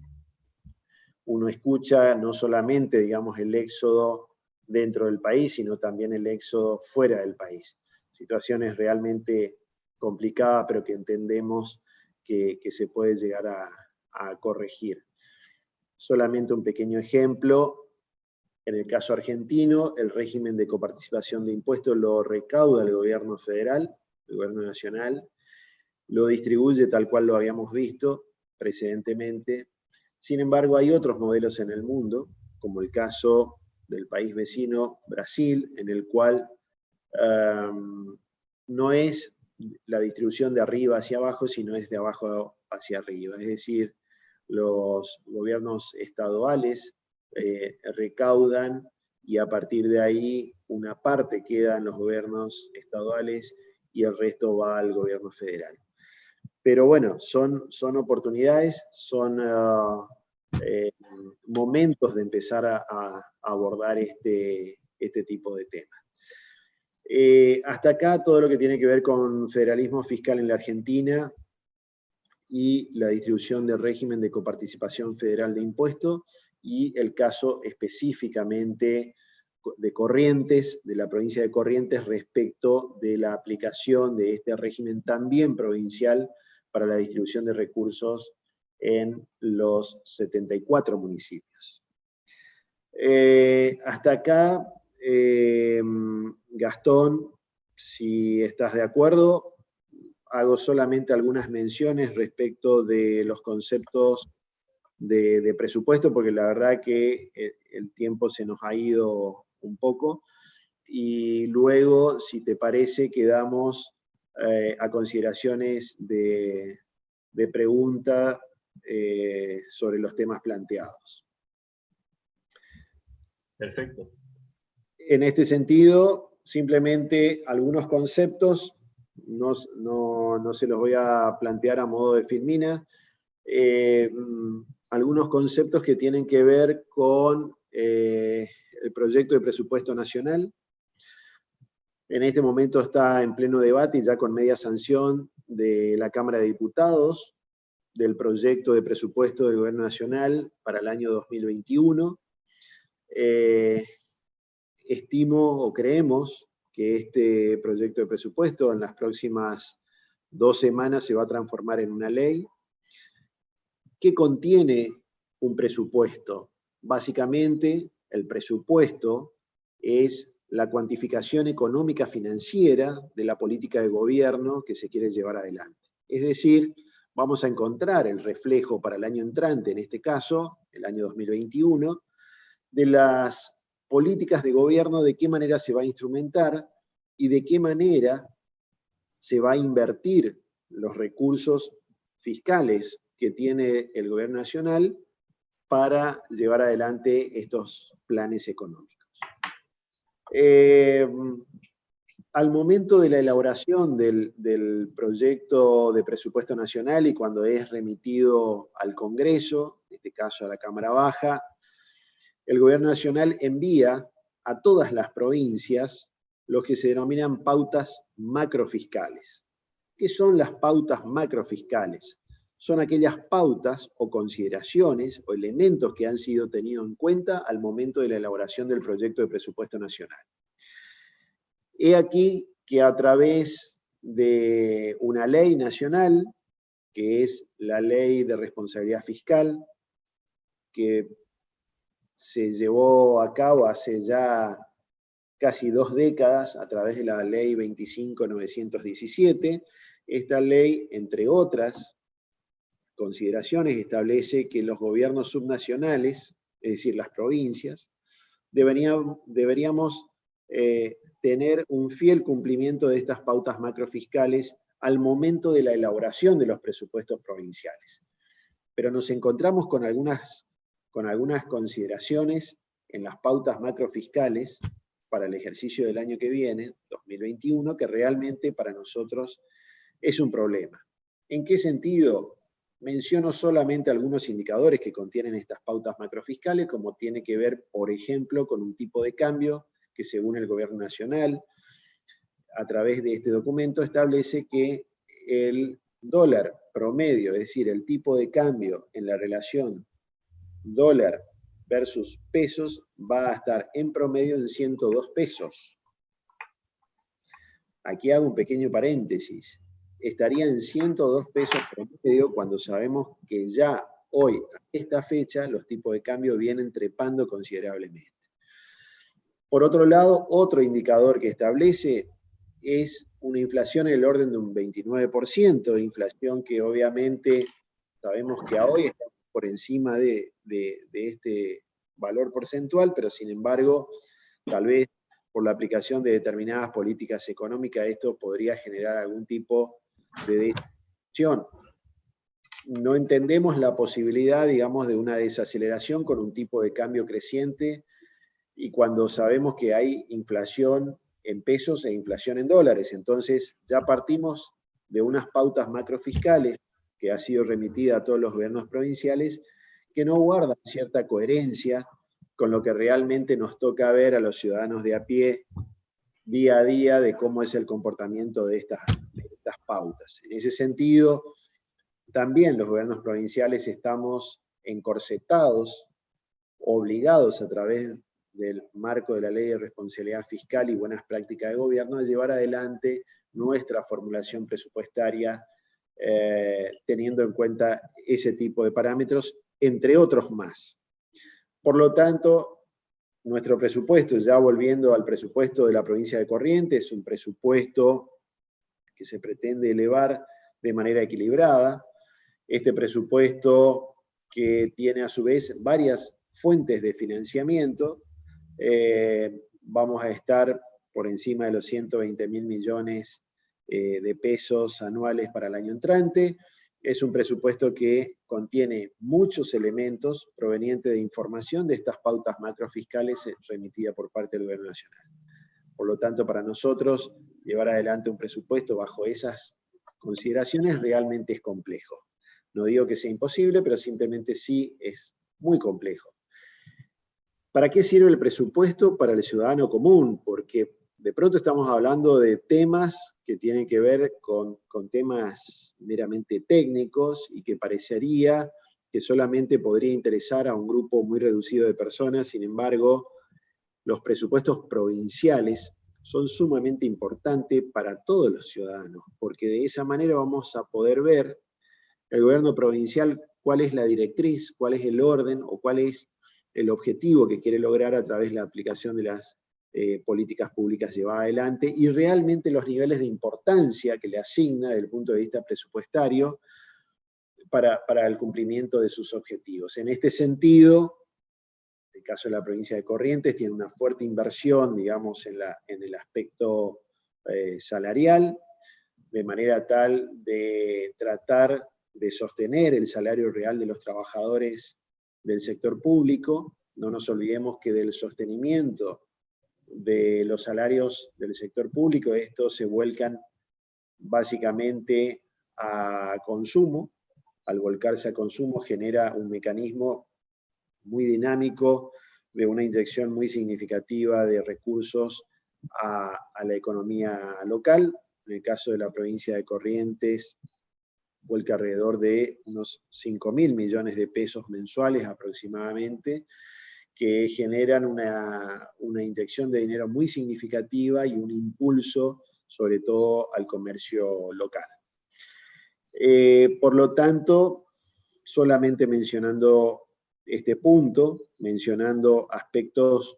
uno escucha no solamente, digamos, el éxodo dentro del país, sino también el éxodo fuera del país. Situaciones realmente complicadas, pero que entendemos que se puede llegar a corregir. Solamente un pequeño ejemplo: en el caso argentino, el régimen de coparticipación de impuestos lo recauda el gobierno federal, el gobierno nacional, lo distribuye tal cual lo habíamos visto precedentemente. Sin embargo, hay otros modelos en el mundo, como el caso del país vecino Brasil, en el cual no es la distribución de arriba hacia abajo, sino es de abajo hacia arriba. Es decir, los gobiernos estaduales recaudan y a partir de ahí una parte queda en los gobiernos estaduales y el resto va al gobierno federal. Pero bueno, son oportunidades, son momentos de empezar a abordar este tipo de temas. Hasta acá todo lo que tiene que ver con federalismo fiscal en la Argentina y la distribución del régimen de coparticipación federal de impuestos y el caso específicamente de Corrientes, de la provincia de Corrientes, respecto de la aplicación de este régimen también provincial para la distribución de recursos en los 74 municipios. Hasta acá, Gastón, si estás de acuerdo, hago solamente algunas menciones respecto de los conceptos de presupuesto, porque la verdad que el tiempo se nos ha ido un poco, y luego, si te parece, quedamos a consideraciones de pregunta sobre los temas planteados. Perfecto. En este sentido, simplemente algunos conceptos, no se los voy a plantear a modo de filmina, algunos conceptos que tienen que ver con el proyecto de presupuesto nacional. En este momento está en pleno debate y ya con media sanción de la Cámara de Diputados del proyecto de presupuesto del Gobierno Nacional para el año 2021. Estimo o creemos que este proyecto de presupuesto en las próximas 2 semanas se va a transformar en una ley. ¿Qué contiene un presupuesto? Básicamente, el presupuesto es la cuantificación económica financiera de la política de gobierno que se quiere llevar adelante. Es decir, vamos a encontrar el reflejo para el año entrante, en este caso, el año 2021, de las políticas de gobierno, de qué manera se va a instrumentar y de qué manera se va a invertir los recursos fiscales que tiene el gobierno nacional para llevar adelante estos planes económicos. Al momento de la elaboración del proyecto de presupuesto nacional y cuando es remitido al Congreso, en este caso a la Cámara Baja, el gobierno nacional envía a todas las provincias lo que se denominan pautas macrofiscales. ¿Qué son las pautas macrofiscales? Son aquellas pautas o consideraciones o elementos que han sido tenidos en cuenta al momento de la elaboración del proyecto de presupuesto nacional. He aquí que a través de una ley nacional, que es la Ley de Responsabilidad Fiscal, que se llevó a cabo hace ya casi 2 décadas a través de la Ley 25.917, esta ley, entre otras consideraciones, establece que los gobiernos subnacionales, es decir, las provincias, deberíamos tener un fiel cumplimiento de estas pautas macrofiscales al momento de la elaboración de los presupuestos provinciales. Pero nos encontramos con algunas consideraciones en las pautas macrofiscales para el ejercicio del año que viene, 2021, que realmente para nosotros es un problema. ¿En qué sentido? Menciono solamente algunos indicadores que contienen estas pautas macrofiscales, como tiene que ver, por ejemplo, con un tipo de cambio que según el Gobierno Nacional, a través de este documento, establece que el dólar promedio, es decir, el tipo de cambio en la relación dólar versus pesos, va a estar en promedio en 102 pesos. Aquí hago un pequeño paréntesis. Estaría en 102 pesos promedio cuando sabemos que ya hoy, a esta fecha, los tipos de cambio vienen trepando considerablemente. Por otro lado, otro indicador que establece es una inflación en el orden de un 29%, inflación que obviamente sabemos que a hoy está por encima de este valor porcentual, pero sin embargo, tal vez por la aplicación de determinadas políticas económicas, esto podría generar algún tipo de desaceleración. No entendemos la posibilidad, digamos, de una desaceleración con un tipo de cambio creciente, y cuando sabemos que hay inflación en pesos e inflación en dólares. Entonces ya partimos de unas pautas macrofiscales que ha sido remitida a todos los gobiernos provinciales, que no guardan cierta coherencia con lo que realmente nos toca ver a los ciudadanos de a pie día a día de cómo es el comportamiento de estas pautas. En ese sentido, también los gobiernos provinciales estamos encorsetados, obligados a través del marco de la Ley de Responsabilidad Fiscal y Buenas Prácticas de Gobierno a llevar adelante nuestra formulación presupuestaria teniendo en cuenta ese tipo de parámetros, entre otros más. Por lo tanto, nuestro presupuesto, ya volviendo al presupuesto de la provincia de Corrientes, es un presupuesto que se pretende elevar de manera equilibrada. Este presupuesto que tiene a su vez varias fuentes de financiamiento, vamos a estar por encima de los 120.000 millones de pesos anuales para el año entrante. Es un presupuesto que contiene muchos elementos provenientes de información de estas pautas macrofiscales remitidas por parte del Gobierno Nacional. Por lo tanto, para nosotros, llevar adelante un presupuesto bajo esas consideraciones realmente es complejo. No digo que sea imposible, pero simplemente sí es muy complejo. ¿Para qué sirve el presupuesto? Para el ciudadano común, porque de pronto estamos hablando de temas que tienen que ver con temas meramente técnicos y que parecería que solamente podría interesar a un grupo muy reducido de personas. Sin embargo, los presupuestos provinciales son sumamente importantes para todos los ciudadanos, porque de esa manera vamos a poder ver el gobierno provincial cuál es la directriz, cuál es el orden o cuál es el objetivo que quiere lograr a través de la aplicación de las políticas públicas llevadas adelante y realmente los niveles de importancia que le asigna desde el punto de vista presupuestario para el cumplimiento de sus objetivos. En este sentido, el caso de la provincia de Corrientes tiene una fuerte inversión, digamos, en el aspecto salarial, de manera tal de tratar de sostener el salario real de los trabajadores del sector público. No nos olvidemos que del sostenimiento de los salarios del sector público, estos se vuelcan básicamente a consumo. Al volcarse a consumo genera un mecanismo muy dinámico de una inyección muy significativa de recursos a la economía local. En el caso de la provincia de Corrientes, vuelca alrededor de unos 5.000 millones de pesos mensuales aproximadamente, que generan una inyección de dinero muy significativa y un impulso, sobre todo, al comercio local. Por lo tanto, solamente mencionando este punto, mencionando aspectos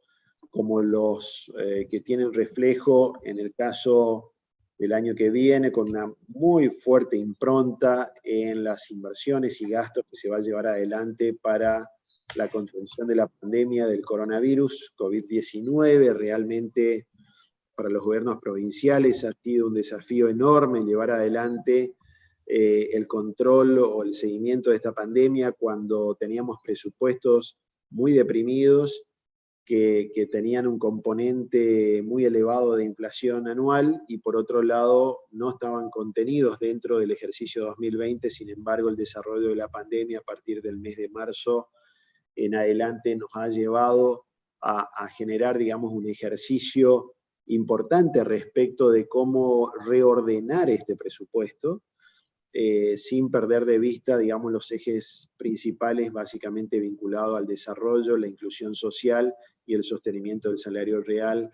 como los que tienen reflejo en el caso del año que viene, con una muy fuerte impronta en las inversiones y gastos que se va a llevar adelante para la contención de la pandemia del coronavirus, COVID-19. Realmente para los gobiernos provinciales ha sido un desafío enorme llevar adelante el control o el seguimiento de esta pandemia cuando teníamos presupuestos muy deprimidos que tenían un componente muy elevado de inflación anual y por otro lado no estaban contenidos dentro del ejercicio 2020. Sin embargo, el desarrollo de la pandemia a partir del mes de marzo en adelante nos ha llevado a generar, digamos, un ejercicio importante respecto de cómo reordenar este presupuesto, sin perder de vista, digamos, los ejes principales básicamente vinculados al desarrollo, la inclusión social y el sostenimiento del salario real,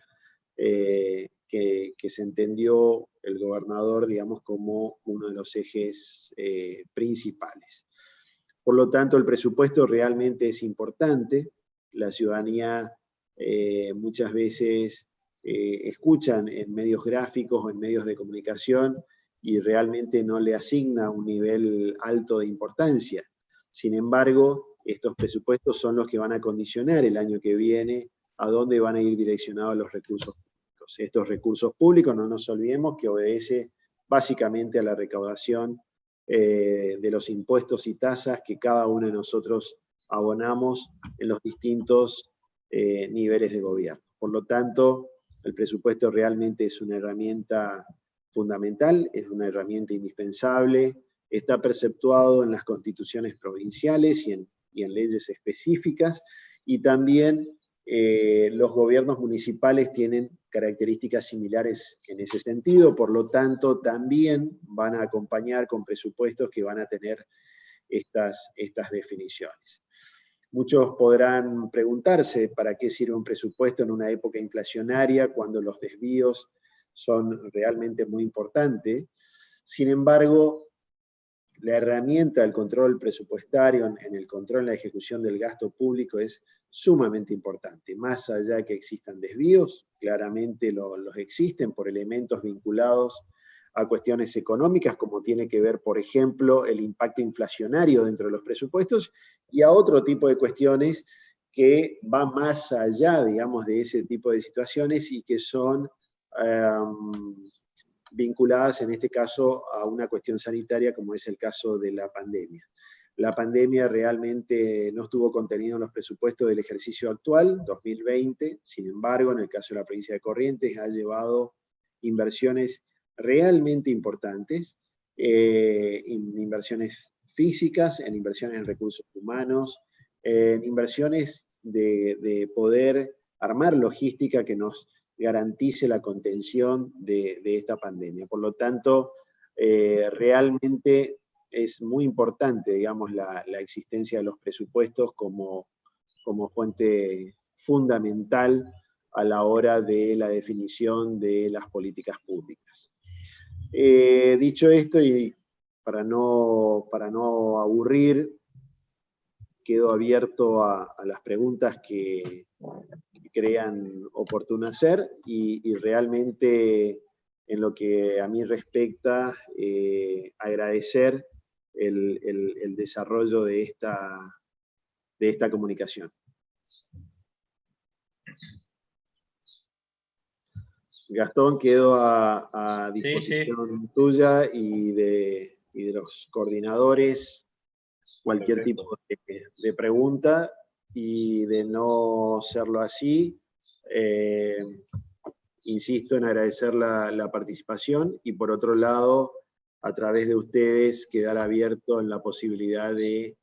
que se entendió el gobernador, digamos, como uno de los ejes principales. Por lo tanto, el presupuesto realmente es importante. La ciudadanía muchas veces escuchan en medios gráficos o en medios de comunicación y realmente no le asigna un nivel alto de importancia. Sin embargo, estos presupuestos son los que van a condicionar el año que viene a dónde van a ir direccionados los recursos públicos. Estos recursos públicos, no nos olvidemos que obedece básicamente a la recaudación de los impuestos y tasas que cada uno de nosotros abonamos en los distintos niveles de gobierno. Por lo tanto, el presupuesto realmente es una herramienta fundamental, es una herramienta indispensable, está perceptuado en las constituciones provinciales y en leyes específicas, y también los gobiernos municipales tienen características similares en ese sentido, por lo tanto también van a acompañar con presupuestos que van a tener estas definiciones. Muchos podrán preguntarse para qué sirve un presupuesto en una época inflacionaria cuando los desvíos son realmente muy importantes. Sin embargo, la herramienta del control presupuestario en el control en la ejecución del gasto público es sumamente importante. Más allá de que existan desvíos, claramente los existen por elementos vinculados a cuestiones económicas, como tiene que ver, por ejemplo, el impacto inflacionario dentro de los presupuestos, y a otro tipo de cuestiones que van más allá, digamos, de ese tipo de situaciones y que son vinculadas, en este caso, a una cuestión sanitaria, como es el caso de la pandemia. La pandemia realmente no estuvo contenida en los presupuestos del ejercicio actual, 2020, sin embargo, en el caso de la provincia de Corrientes, ha llevado inversiones realmente importantes, en inversiones físicas, en inversiones en recursos humanos, en inversiones de poder armar logística que nos garantice la contención de esta pandemia. Por lo tanto, realmente es muy importante, digamos, la existencia de los presupuestos como fuente fundamental a la hora de la definición de las políticas públicas. Dicho esto, y para no aburrir, quedo abierto a las preguntas que crean oportuno hacer, y realmente en lo que a mí respecta, agradecer el desarrollo de esta comunicación. Gastón, quedo a disposición tuya y de los coordinadores, cualquier tipo de pregunta, y de no serlo así, insisto en agradecer la participación, y por otro lado, a través de ustedes, quedar abierto en la posibilidad de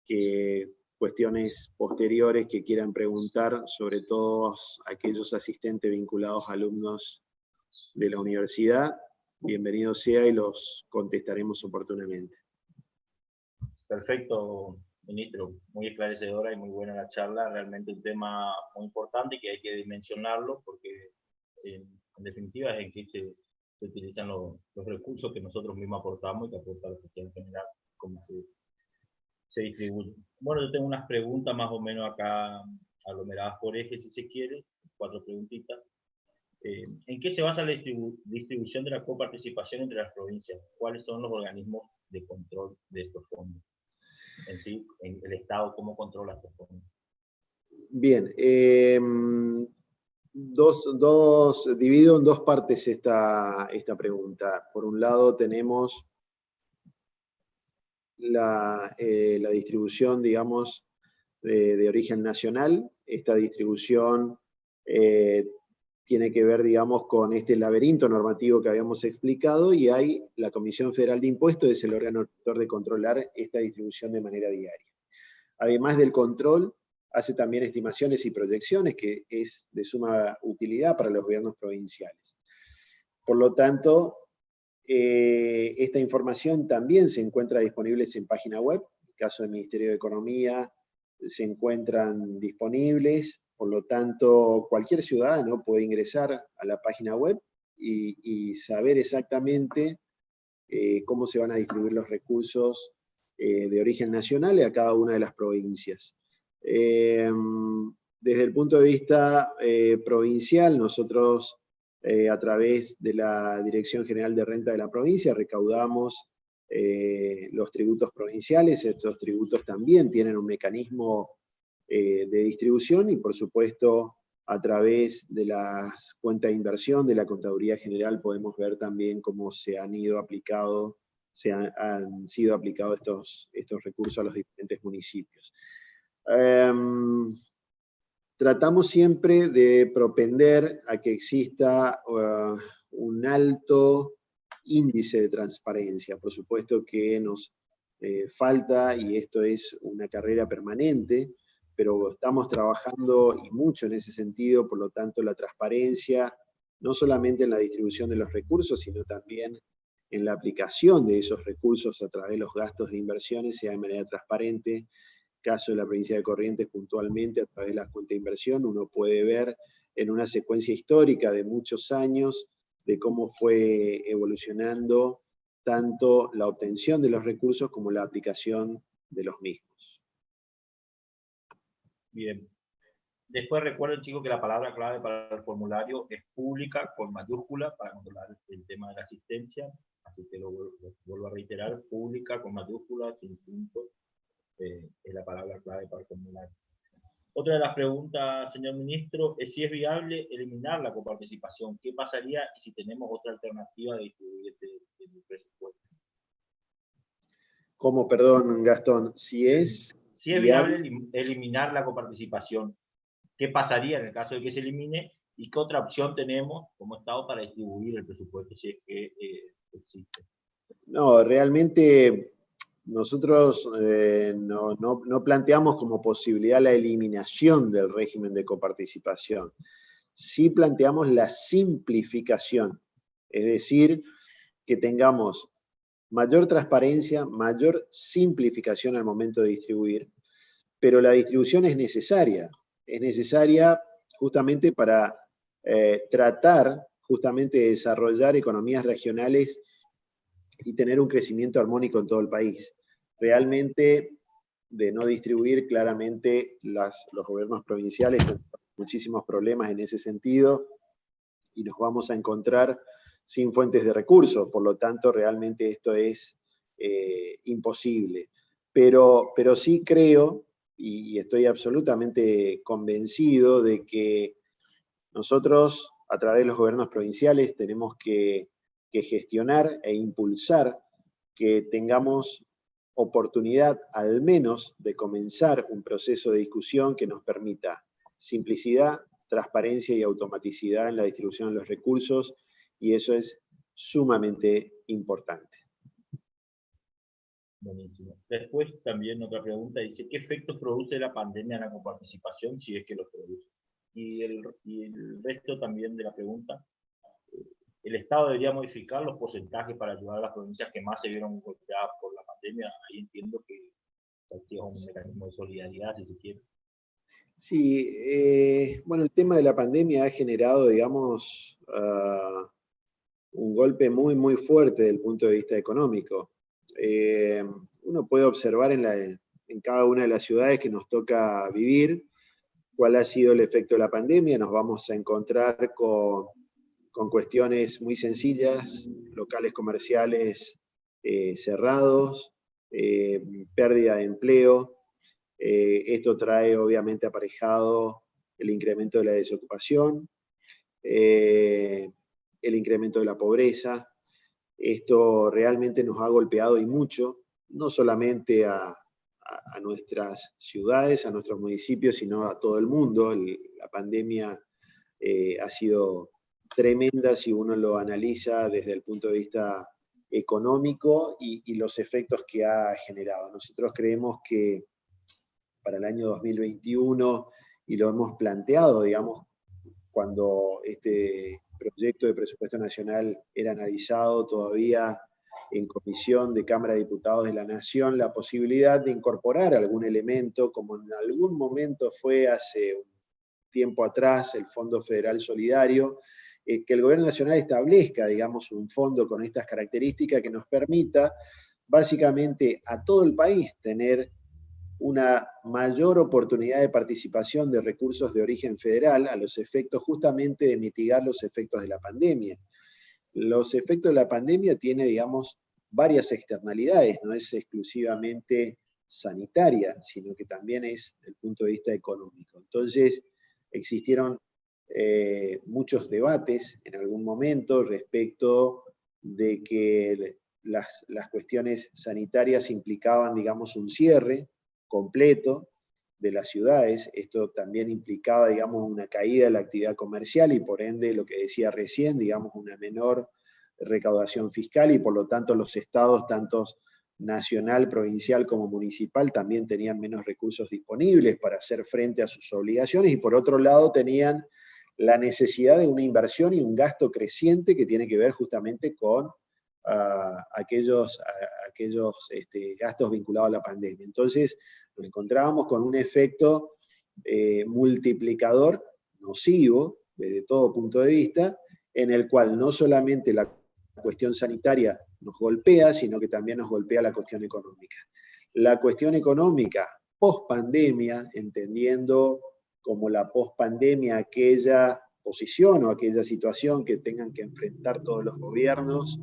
que cuestiones posteriores que quieran preguntar, sobre todo aquellos asistentes vinculados a alumnos de la universidad, bienvenido sea y los contestaremos oportunamente. Perfecto, ministro, muy esclarecedora y muy buena la charla, realmente un tema muy importante y que hay que dimensionarlo, porque en definitiva es en que se utilizan los recursos que nosotros mismos aportamos y que aporta la sociedad en general, como se distribuye. Bueno, yo tengo unas preguntas más o menos acá aglomeradas por eje, si se quiere, 4 preguntitas. ¿En qué se basa la distribución de la coparticipación entre las provincias? ¿Cuáles son los organismos de control de estos fondos? En sí, en el Estado, ¿cómo controla estos fondos? Bien, divido en dos partes esta pregunta. Por un lado tenemos la distribución, digamos, de origen nacional. Esta distribución tiene que ver, digamos, con este laberinto normativo que habíamos explicado, y hay la Comisión Federal de Impuestos, es el órgano rector de controlar esta distribución de manera diaria. Además del control, hace también estimaciones y proyecciones, que es de suma utilidad para los gobiernos provinciales. Por lo tanto, esta información también se encuentra disponible en página web. En el caso del Ministerio de Economía se encuentran disponibles, por lo tanto cualquier ciudadano puede ingresar a la página web y saber exactamente cómo se van a distribuir los recursos de origen nacional a cada una de las provincias. desde el punto de vista provincial, nosotros a través de la Dirección General de Renta de la provincia recaudamos los tributos provinciales. Estos tributos también tienen un mecanismo de distribución y por supuesto a través de las cuentas de inversión de la Contaduría General podemos ver también cómo se han sido aplicados estos recursos a los diferentes municipios. Tratamos siempre de propender a que exista un alto índice de transparencia. Por supuesto que nos falta, y esto es una carrera permanente, pero estamos trabajando y mucho en ese sentido, por lo tanto la transparencia, no solamente en la distribución de los recursos, sino también en la aplicación de esos recursos a través de los gastos de inversiones, sea de manera transparente. Caso de la provincia de Corrientes puntualmente, a través de las cuentas de inversión, uno puede ver en una secuencia histórica de muchos años de cómo fue evolucionando tanto la obtención de los recursos como la aplicación de los mismos. Bien. Después recuerden, chicos, que la palabra clave para el formulario es pública, con mayúscula, para controlar el tema de la asistencia. Así que lo vuelvo a reiterar, pública, con mayúscula, sin puntos. Es la palabra clave para el formulario. Otra de las preguntas, señor ministro, es si es viable eliminar la coparticipación. ¿Qué pasaría si tenemos otra alternativa de distribuir este presupuesto? ¿Cómo, perdón, Gastón? Si es viable eliminar la coparticipación, ¿qué pasaría en el caso de que se elimine? ¿Y qué otra opción tenemos como Estado para distribuir el presupuesto, si es que existe? No, realmente nosotros no planteamos como posibilidad la eliminación del régimen de coparticipación. Sí planteamos la simplificación, es decir, que tengamos mayor transparencia, mayor simplificación al momento de distribuir, pero la distribución es necesaria justamente para tratar justamente de desarrollar economías regionales y tener un crecimiento armónico en todo el país. Realmente, de no distribuir, claramente los gobiernos provinciales tienen muchísimos problemas en ese sentido y nos vamos a encontrar sin fuentes de recursos, por lo tanto, realmente esto es imposible. Pero sí creo, y estoy absolutamente convencido de que nosotros, a través de los gobiernos provinciales, tenemos que gestionar e impulsar que tengamos oportunidad al menos de comenzar un proceso de discusión que nos permita simplicidad, transparencia y automaticidad en la distribución de los recursos, y eso es sumamente importante. Buenísimo. Después también otra pregunta dice, ¿qué efectos produce la pandemia en la coparticipación, si es que los produce? Y el resto también de la pregunta, ¿el Estado debería modificar los porcentajes para ayudar a las provincias que más se vieron golpeadas por la pandemia? Ahí entiendo que es un mecanismo de solidaridad, si se quiere. Sí, bueno, el tema de la pandemia ha generado, digamos, un golpe muy, muy fuerte desde el punto de vista económico. Uno puede observar en cada una de las ciudades que nos toca vivir cuál ha sido el efecto de la pandemia. Nos vamos a encontrar con cuestiones muy sencillas, locales comerciales cerrados, pérdida de empleo. Esto trae obviamente aparejado el incremento de la desocupación, el incremento de la pobreza. Esto realmente nos ha golpeado y mucho, no solamente a nuestras ciudades, a nuestros municipios, sino a todo el mundo. La pandemia ha sido tremenda si uno lo analiza desde el punto de vista económico y los efectos que ha generado. Nosotros creemos que para el año 2021, y lo hemos planteado, digamos, cuando este proyecto de presupuesto nacional era analizado todavía en comisión de Cámara de Diputados de la Nación, la posibilidad de incorporar algún elemento, como en algún momento fue hace un tiempo atrás el Fondo Federal Solidario, que el Gobierno Nacional establezca, digamos, un fondo con estas características que nos permita básicamente a todo el país tener una mayor oportunidad de participación de recursos de origen federal a los efectos justamente de mitigar los efectos de la pandemia. Los efectos de la pandemia tienen, digamos, varias externalidades, no es exclusivamente sanitaria, sino que también es desde el punto de vista económico. Entonces, existieron muchos debates en algún momento respecto de que las cuestiones sanitarias implicaban, digamos, un cierre completo de las ciudades. Esto también implicaba, digamos, una caída de la actividad comercial y por ende, lo que decía recién, digamos, una menor recaudación fiscal y por lo tanto los estados, tanto nacional, provincial como municipal, también tenían menos recursos disponibles para hacer frente a sus obligaciones y por otro lado tenían la necesidad de una inversión y un gasto creciente que tiene que ver justamente con aquellos gastos vinculados a la pandemia. Entonces nos encontrábamos con un efecto multiplicador nocivo desde todo punto de vista, en el cual no solamente la cuestión sanitaria nos golpea, sino que también nos golpea la cuestión económica. La cuestión económica post-pandemia, entendiendo como la post-pandemia aquella posición o aquella situación que tengan que enfrentar todos los gobiernos,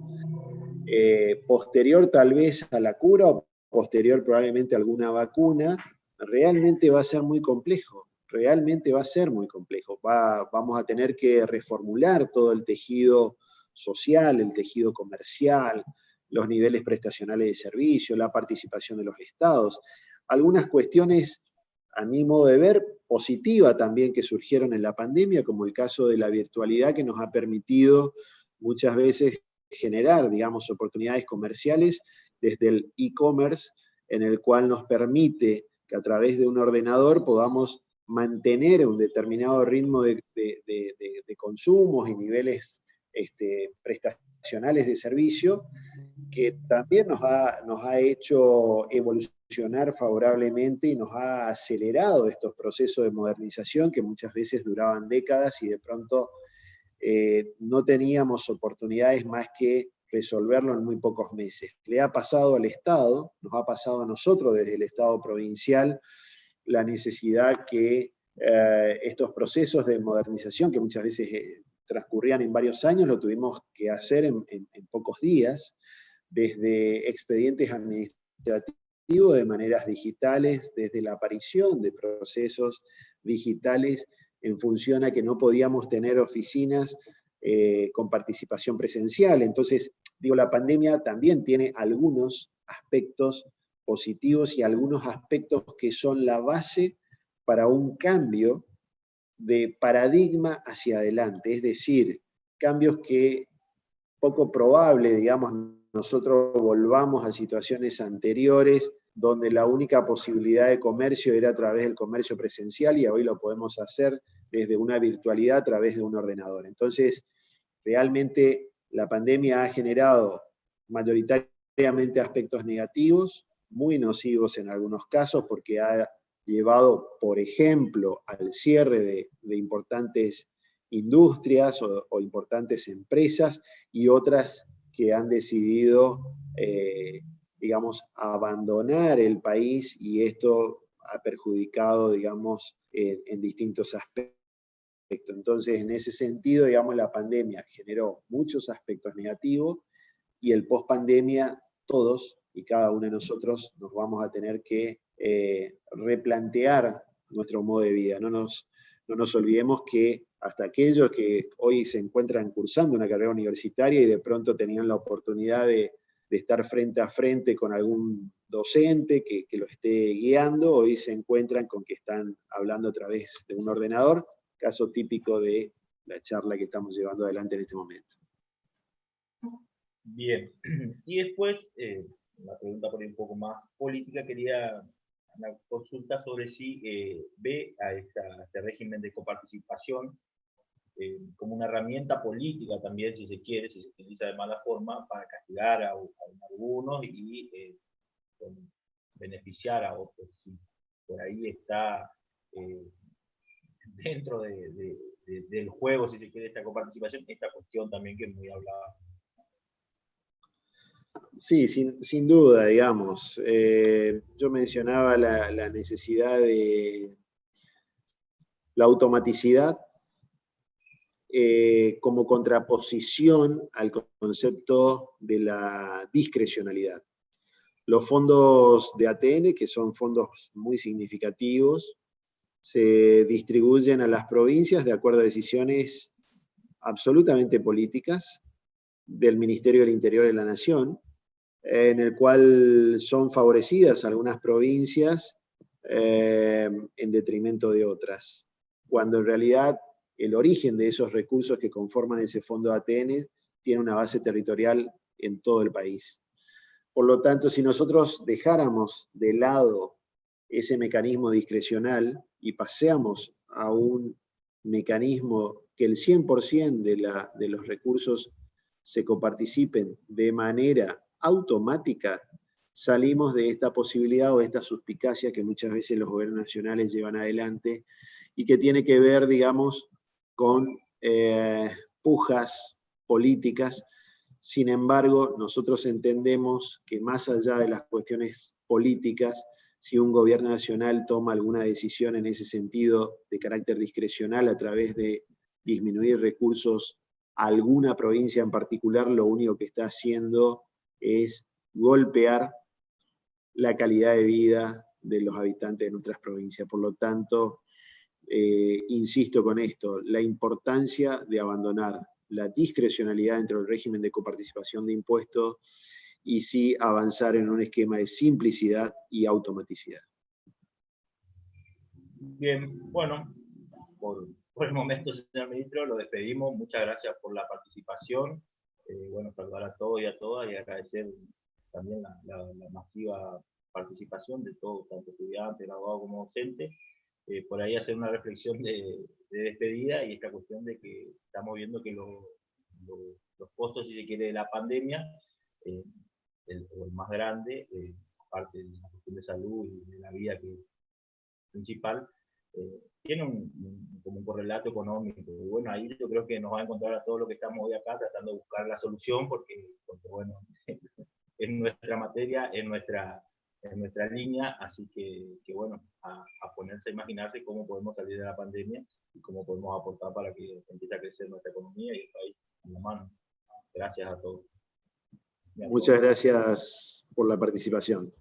posterior tal vez a la cura o posterior probablemente a alguna vacuna, realmente va a ser muy complejo, realmente va a ser muy complejo. Vamos a tener que reformular todo el tejido social, el tejido comercial, los niveles prestacionales de servicio, la participación de los estados. Algunas cuestiones, a mi modo de ver, positiva también que surgieron en la pandemia, como el caso de la virtualidad que nos ha permitido muchas veces generar, digamos, oportunidades comerciales desde el e-commerce, en el cual nos permite que a través de un ordenador podamos mantener un determinado ritmo de consumos y niveles prestacionales de servicio, que también nos ha hecho evolucionar favorablemente y nos ha acelerado estos procesos de modernización que muchas veces duraban décadas y de pronto no teníamos oportunidades más que resolverlo en muy pocos meses. Le ha pasado al Estado, nos ha pasado a nosotros desde el Estado provincial, la necesidad que estos procesos de modernización, que muchas veces transcurrían en varios años, lo tuvimos que hacer en pocos días, desde expedientes administrativos de maneras digitales, desde la aparición de procesos digitales en función a que no podíamos tener oficinas con participación presencial. Entonces, digo, la pandemia también tiene algunos aspectos positivos y algunos aspectos que son la base para un cambio de paradigma hacia adelante, es decir, cambios que poco probable, digamos, nosotros volvamos a situaciones anteriores donde la única posibilidad de comercio era a través del comercio presencial y hoy lo podemos hacer desde una virtualidad a través de un ordenador. Entonces, realmente la pandemia ha generado mayoritariamente aspectos negativos, muy nocivos en algunos casos, porque ha llevado, por ejemplo, al cierre de importantes industrias o importantes empresas y otras que han decidido, digamos, abandonar el país y esto ha perjudicado, digamos, en distintos aspectos. Entonces, en ese sentido, digamos, la pandemia generó muchos aspectos negativos y el post-pandemia, todos y cada uno de nosotros nos vamos a tener que replantear nuestro modo de vida. No nos olvidemos que hasta aquellos que hoy se encuentran cursando una carrera universitaria y de pronto tenían la oportunidad de estar frente a frente con algún docente que los esté guiando, hoy se encuentran con que están hablando a través de un ordenador, caso típico de la charla que estamos llevando adelante en este momento. Bien, y después, una pregunta por ahí un poco más política, quería una consulta sobre si ve a este régimen de coparticipación como una herramienta política también, si se quiere, si se utiliza de mala forma, para castigar a algunos y beneficiar a otros. Si por ahí está dentro del juego, si se quiere, esta coparticipación, esta cuestión también que es muy hablada. Sí, sin duda, digamos. Yo mencionaba la necesidad de la automaticidad como contraposición al concepto de la discrecionalidad. Los fondos de ATN, que son fondos muy significativos, se distribuyen a las provincias de acuerdo a decisiones absolutamente políticas del Ministerio del Interior de la Nación, en el cual son favorecidas algunas provincias en detrimento de otras, cuando en realidad el origen de esos recursos que conforman ese fondo ATN tiene una base territorial en todo el país. Por lo tanto, si nosotros dejáramos de lado ese mecanismo discrecional y paseamos a un mecanismo que el 100% de los recursos se coparticipen de manera automática, salimos de esta posibilidad o de esta suspicacia que muchas veces los gobiernos nacionales llevan adelante y que tiene que ver, digamos, con pujas políticas. Sin embargo, nosotros entendemos que más allá de las cuestiones políticas, si un gobierno nacional toma alguna decisión en ese sentido de carácter discrecional a través de disminuir recursos a alguna provincia en particular, lo único que está haciendo es golpear la calidad de vida de los habitantes de nuestras provincias. Por lo tanto, insisto con esto, la importancia de abandonar la discrecionalidad dentro del régimen de coparticipación de impuestos y sí avanzar en un esquema de simplicidad y automaticidad. Bien, bueno, por el momento, señor ministro, lo despedimos. Muchas gracias por la participación. Bueno, saludar a todos y a todas y agradecer también la masiva participación de todos, tanto estudiantes, abogados como docentes. Por ahí hacer una reflexión de despedida y esta cuestión de que estamos viendo que los costos, si se quiere, de la pandemia, el más grande, aparte de la cuestión de salud y de la vida que principal, tiene como un correlato económico. Y bueno, ahí yo creo que nos va a encontrar a todos los que estamos hoy acá tratando de buscar la solución, porque bueno, es nuestra materia, es nuestra línea, así que bueno, a ponerse a imaginarse cómo podemos salir de la pandemia y cómo podemos aportar para que empiece a crecer nuestra economía y el país en la mano. Gracias a todos. Muchas gracias por la participación.